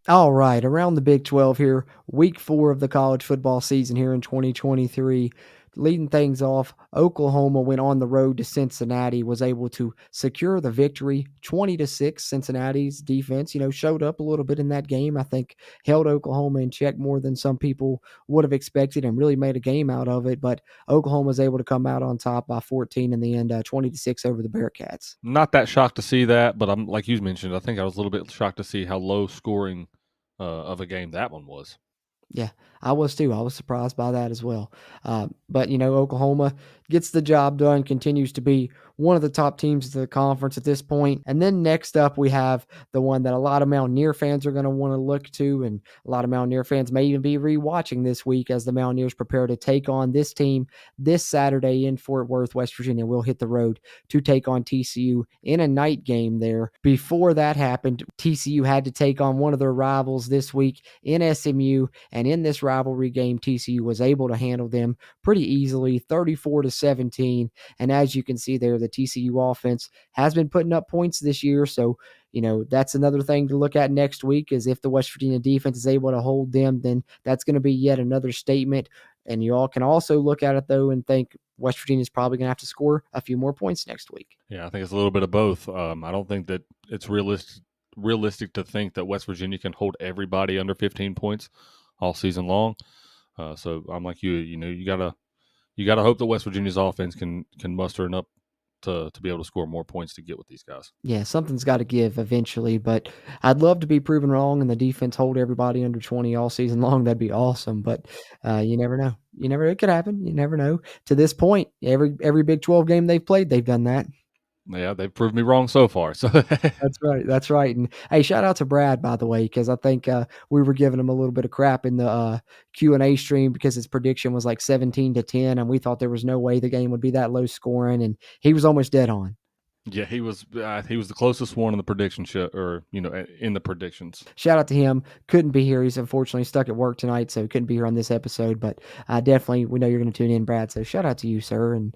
All right, around the Big 12 here, week 4 of the college football season here in 2023. Leading things off, Oklahoma went on the road to Cincinnati, was able to secure the victory 20-6. Cincinnati's defense, showed up a little bit in that game. I think held Oklahoma in check more than some people would have expected and really made a game out of it. But Oklahoma was able to come out on top by 14 in the end, 20-6 over the Bearcats. Not that shocked to see that, but I'm like you mentioned, I think I was a little bit shocked to see how low scoring of a game that one was. Yeah, I was too. I was surprised by that as well. But, Oklahoma gets the job done, continues to be one of the top teams of the conference at this point. And then next up, we have the one that a lot of Mountaineer fans are going to want to look to, and a lot of Mountaineer fans may even be rewatching this week as the Mountaineers prepare to take on this team this Saturday in Fort Worth, West Virginia. We'll hit the road to take on TCU in a night game there. Before that happened, TCU had to take on one of their rivals this week in SMU, and in this rivalry game, TCU was able to handle them pretty easily, 34-17. And as you can see there, the TCU offense has been putting up points this year. So, that's another thing to look at next week is if the West Virginia defense is able to hold them, then that's going to be yet another statement. And you all can also look at it, though, and think West Virginia is probably going to have to score a few more points next week. Yeah, I think it's a little bit of both. I don't think that it's realistic to think that West Virginia can hold everybody under 15 points all season long. So I'm like you. You gotta hope that West Virginia's offense can muster enough to be able to score more points to get with these guys. Yeah, something's got to give eventually, but I'd love to be proven wrong and the defense hold everybody under 20 all season long. That'd be awesome, but you never know. It could happen. You never know. To this point, every Big 12 game they've played, they've done that. Yeah, they've proved me wrong so far. So That's right. And hey, shout out to Brad, by the way, because I think we were giving him a little bit of crap in the Q&A stream because his prediction was like 17-10, and we thought there was no way the game would be that low scoring, and he was almost dead on. yeah, he was the closest one in the prediction show, or in the predictions. Shout out to him. Couldn't be here. He's unfortunately stuck at work tonight, so couldn't be here on this episode. But definitely, we know you're going to tune in, Brad. So shout out to you, sir. And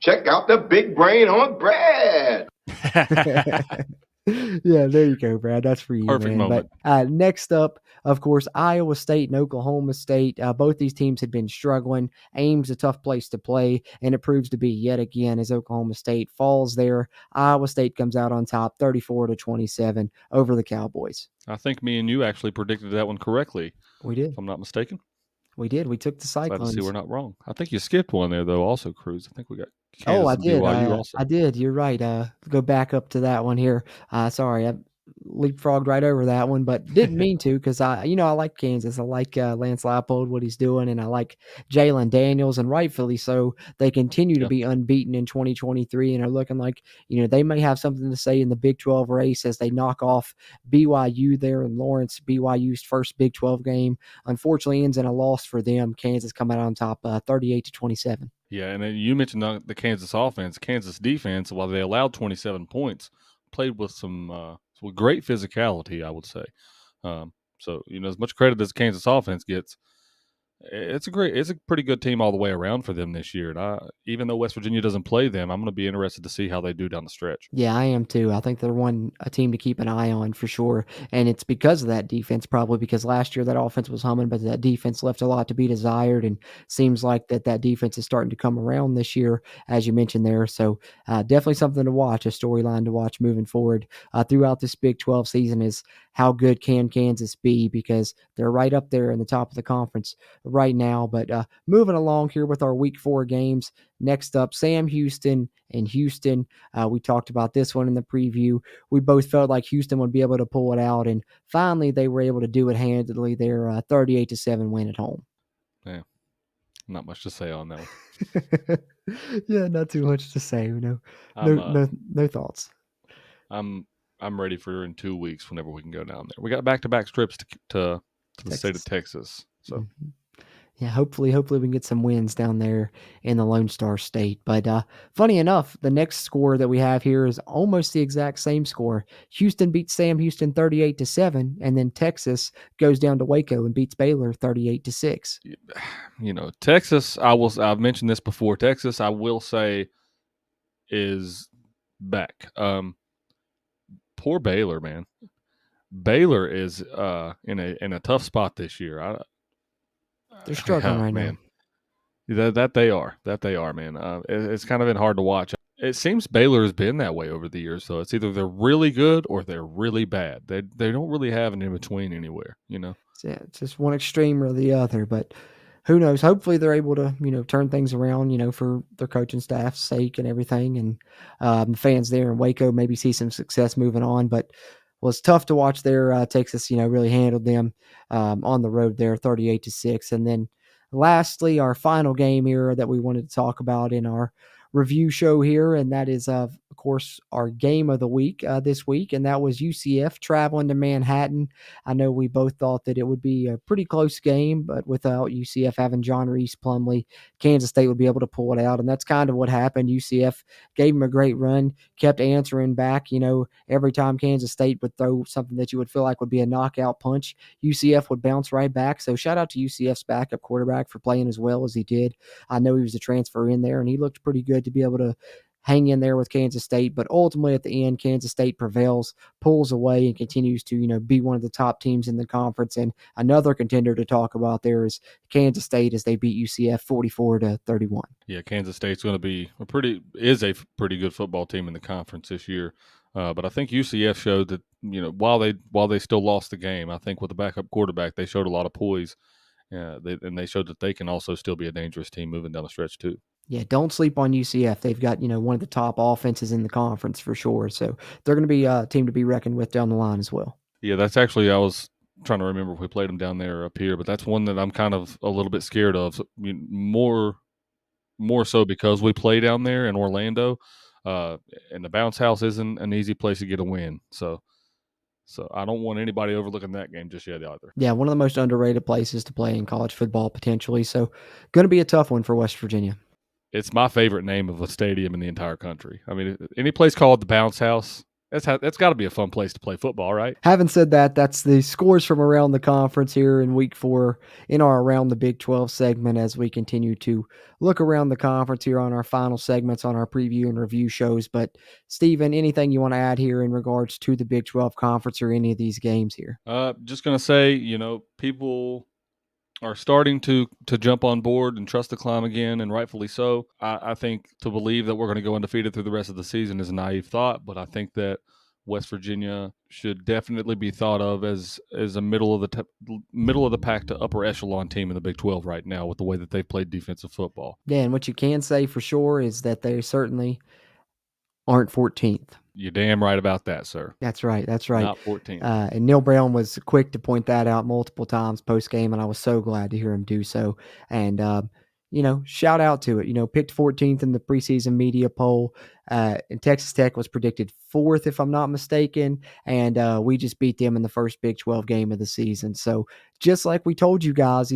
Check out the big brain on Brad. Yeah, there you go, Brad. That's for you, Perfect man. moment. But next up, of course, Iowa State and Oklahoma State. Both these teams had been struggling. Ames a tough place to play, and it proves to be yet again as Oklahoma State falls there. Iowa State comes out on top, 34-27 over the Cowboys. I think me and you actually predicted that one correctly. We did. If I'm not mistaken. We did. We took the Glad Cyclones. to see we're not wrong. I think you skipped one there though. Also, Cruz. I think we got. Oh, Kansas I and did. BYU also. I did. You're right. Go back up to that one here. Sorry, leapfrogged right over that one, but didn't mean to because I like Kansas. I like Lance Leipold, what he's doing, and I like Jalen Daniels, and rightfully so. They continue to Yeah. be unbeaten in 2023 and are looking like, they may have something to say in the Big 12 race as they knock off BYU there in Lawrence. BYU's first Big 12 game, unfortunately, ends in a loss for them. Kansas coming out on top 38-27. Yeah, and then you mentioned the Kansas offense. Kansas defense, while they allowed 27 points, played with some with great physicality, I would say. So, as much credit as Kansas offense gets, it's a pretty good team all the way around for them this year. And even though West Virginia doesn't play them, I'm going to be interested to see how they do down the stretch. Yeah, I am too. I think they're a team to keep an eye on for sure. And it's because of that defense, probably because last year that offense was humming, but that defense left a lot to be desired. And seems like that defense is starting to come around this year, as you mentioned there. So definitely something to watch, a storyline to watch moving forward throughout this Big 12 season is how good can Kansas be, because they're right up there in the top of the conference right now. But moving along here with our Week 4 games, next up, Sam Houston and Houston. We talked about this one in the preview. We both felt like Houston would be able to pull it out, and finally they were able to do it handedly. Their 38-7 win at home. Yeah, not much to say on that one. Yeah, not too much to say. No thoughts. I'm ready for in 2 weeks whenever we can go down there. We got back-to-back trips to the state of Texas. So. Mm-hmm. Yeah, hopefully we can get some wins down there in the Lone Star State. But funny enough, the next score that we have here is almost the exact same score. Houston beats Sam Houston 38-7, and then Texas goes down to Waco and beats Baylor 38-6. Texas, I've mentioned this before. Texas, I will say, is back. Poor Baylor, man. Baylor is in a tough spot this year. They're struggling right man. now. That they are, man. It's kind of been hard to watch. It seems Baylor has been that way over the years. So it's either they're really good or they're really bad. They don't really have an in between anywhere. Yeah, it's just one extreme or the other. But who knows? Hopefully they're able to turn things around. For their coaching staff's sake and everything, and the fans there in Waco maybe see some success moving on. But it's tough to watch there. Texas, really handled them on the road there, 38-6. And then lastly, our final game here that we wanted to talk about in our review show here, and that is, of course, our game of the week this week, and that was UCF traveling to Manhattan. I know we both thought that it would be a pretty close game, but without UCF having John Reese Plumlee, Kansas State would be able to pull it out, and that's kind of what happened. UCF gave them a great run, kept answering back. Every time Kansas State would throw something that you would feel like would be a knockout punch, UCF would bounce right back. So shout out to UCF's backup quarterback for playing as well as he did. I know he was a transfer in there, and he looked pretty good to be able to hang in there with Kansas State. But ultimately, at the end, Kansas State prevails, pulls away, and continues to, be one of the top teams in the conference. And another contender to talk about there is Kansas State as they beat UCF 44-31. Yeah, Kansas State's going to be a pretty good football team in the conference this year. But I think UCF showed that, while they still lost the game, I think with the backup quarterback, they showed a lot of poise. And they showed that they can also still be a dangerous team moving down the stretch too. Yeah, don't sleep on UCF. They've got, one of the top offenses in the conference for sure. So they're going to be a team to be reckoned with down the line as well. Yeah, that's actually, I was trying to remember if we played them down there or up here, but that's one that I'm kind of a little bit scared of. More so because we play down there in Orlando, and the bounce house isn't an easy place to get a win. So I don't want anybody overlooking that game just yet either. Yeah, one of the most underrated places to play in college football potentially. So going to be a tough one for West Virginia. It's my favorite name of a stadium in the entire country. I mean, any place called the Bounce House, that's got to be a fun place to play football, right? Having said that, that's the scores from around the conference here in Week 4 in our Around the Big 12 segment as we continue to look around the conference here on our final segments on our preview and review shows. But, Steven, anything you want to add here in regards to the Big 12 conference or any of these games here? Just going to say, people are starting to jump on board and trust the climb again, and rightfully so. I think to believe that we're going to go undefeated through the rest of the season is a naive thought, but I think that West Virginia should definitely be thought of as a middle of the pack to upper echelon team in the Big 12 right now with the way that they've played defensive football. Yeah, and what you can say for sure is that they certainly aren't 14th. You're damn right about that, sir. That's right. That's right. Not 14th. And Neil Brown was quick to point that out multiple times post game, and I was so glad to hear him do so. And shout out to it. Picked 14th in the preseason media poll. And Texas Tech was predicted 4th, if I'm not mistaken. And we just beat them in the first Big 12 game of the season. So just like we told you guys,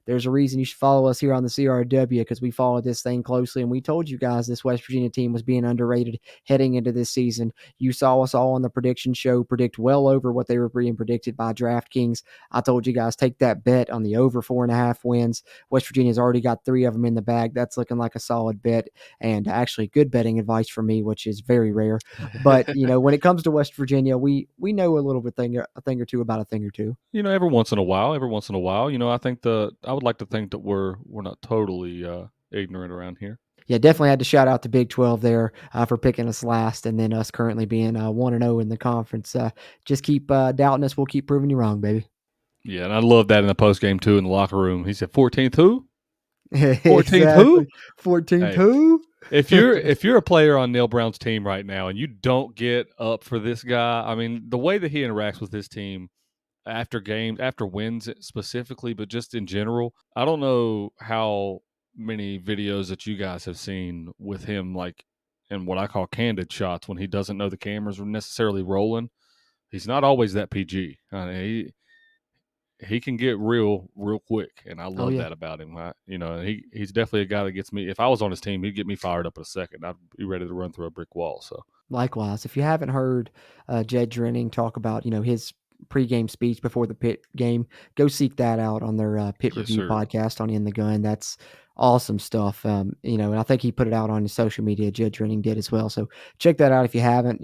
there's a reason you should follow us here on the CRW, because we followed this thing closely. And we told you guys this West Virginia team was being underrated heading into this season. You saw us all on the prediction show predict well over what they were being predicted by DraftKings. I told you guys, take that bet on the over 4.5 wins. West Virginia's already got 3 of them in the bag. That's looking like a solid bet, and actually good betting advice for me, which is very rare. But when it comes to West Virginia, we know a little bit a thing or two about a thing or two. Every once in a while, I would like to think that we're not totally ignorant around here. Yeah, definitely had to shout out to Big 12 there for picking us last, and then us currently being 1-0 in the conference. Just keep doubting us. We'll keep proving you wrong, baby. Yeah, and I love that in the post game too in the locker room. He said, "14th who? 14th exactly. Who? 14th who?" If you're a player on Neil Brown's team right now and you don't get up for this guy, I mean, the way that he interacts with his team after games, after wins specifically, but just in general, I don't know how many videos that you guys have seen with him, like in what I call candid shots, when he doesn't know the cameras are necessarily rolling. He's not always that PG. He can get real quick, and I love that about him. He's definitely a guy that gets me. If I was on his team, he'd get me fired up in a second. I'd be ready to run through a brick wall. So likewise, if you haven't heard Jed Drenning talk about his pregame speech before the Pitt game, go seek that out on their Pitt Review podcast on In the Gun. That's awesome stuff. And I think he put it out on his social media. Jed Drenning did as well. So check that out if you haven't.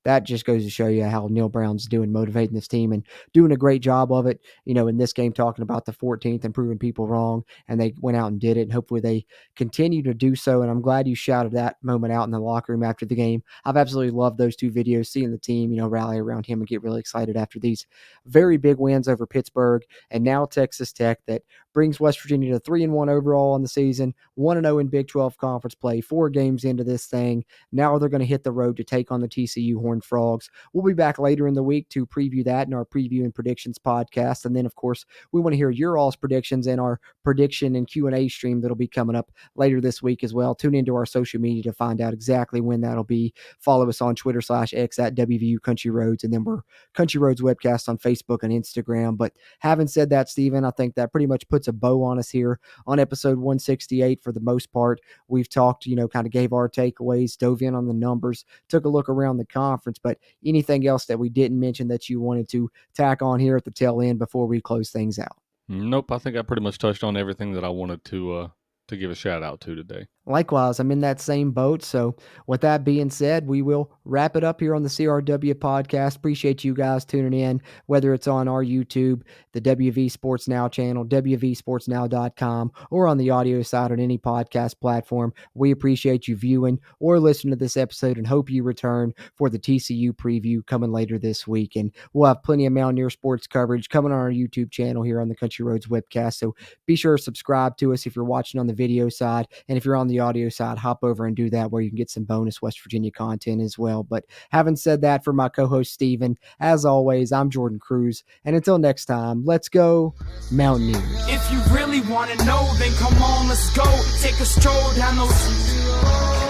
That just goes to show you how Neil Brown's doing, motivating this team and doing a great job of it. In this game, talking about the 14th and proving people wrong, and they went out and did it. And hopefully they continue to do so. And I'm glad you shouted that moment out in the locker room after the game. I've absolutely loved those 2 videos, seeing the team, rally around him and get really excited after these very big wins over Pittsburgh and now Texas Tech, that brings West Virginia to 3-1 overall on the season, 1-0 in Big 12 conference play, 4 games into this thing. Now they're going to hit the road to take on the TCU Horned Frogs. We'll be back later in the week to preview that in our preview and predictions podcast. And then, of course, we want to hear your all's predictions in our prediction and Q&A stream that'll be coming up later this week as well. Tune into our social media to find out exactly when that'll be. Follow us on Twitter/X at WVU Country Roads, and then we're Country Roads Webcast on Facebook and Instagram. But having said that, Steven, I think that pretty much puts a bow on us here on episode 168 for the most part. We've talked, kind of gave our takeaways, dove in on the numbers, took a look around the conference. But anything else that we didn't mention that you wanted to tack on here at the tail end before we close things out? Nope, I think I pretty much touched on everything that I wanted to give a shout out to today. Likewise, I'm in that same boat. So with that being said, we will wrap it up here on the CRW podcast. Appreciate you guys tuning in, whether it's on our YouTube, the WV Sports Now channel, WVSportsNow.com, or on the audio side on any podcast platform. We appreciate you viewing or listening to this episode and hope you return for the TCU preview coming later this week. And we'll have plenty of Mountaineer sports coverage coming on our YouTube channel here on the Country Roads Webcast. So be sure to subscribe to us if you're watching on the video side. And if you're on the audio side, hop over and do that, where you can get some bonus West Virginia content as well. But having said that, for my co-host Steven, as always, I'm Jordan Cruz. And until next time, let's go Mountaineers. If you really want to know, then come on, let's go. Take a stroll down those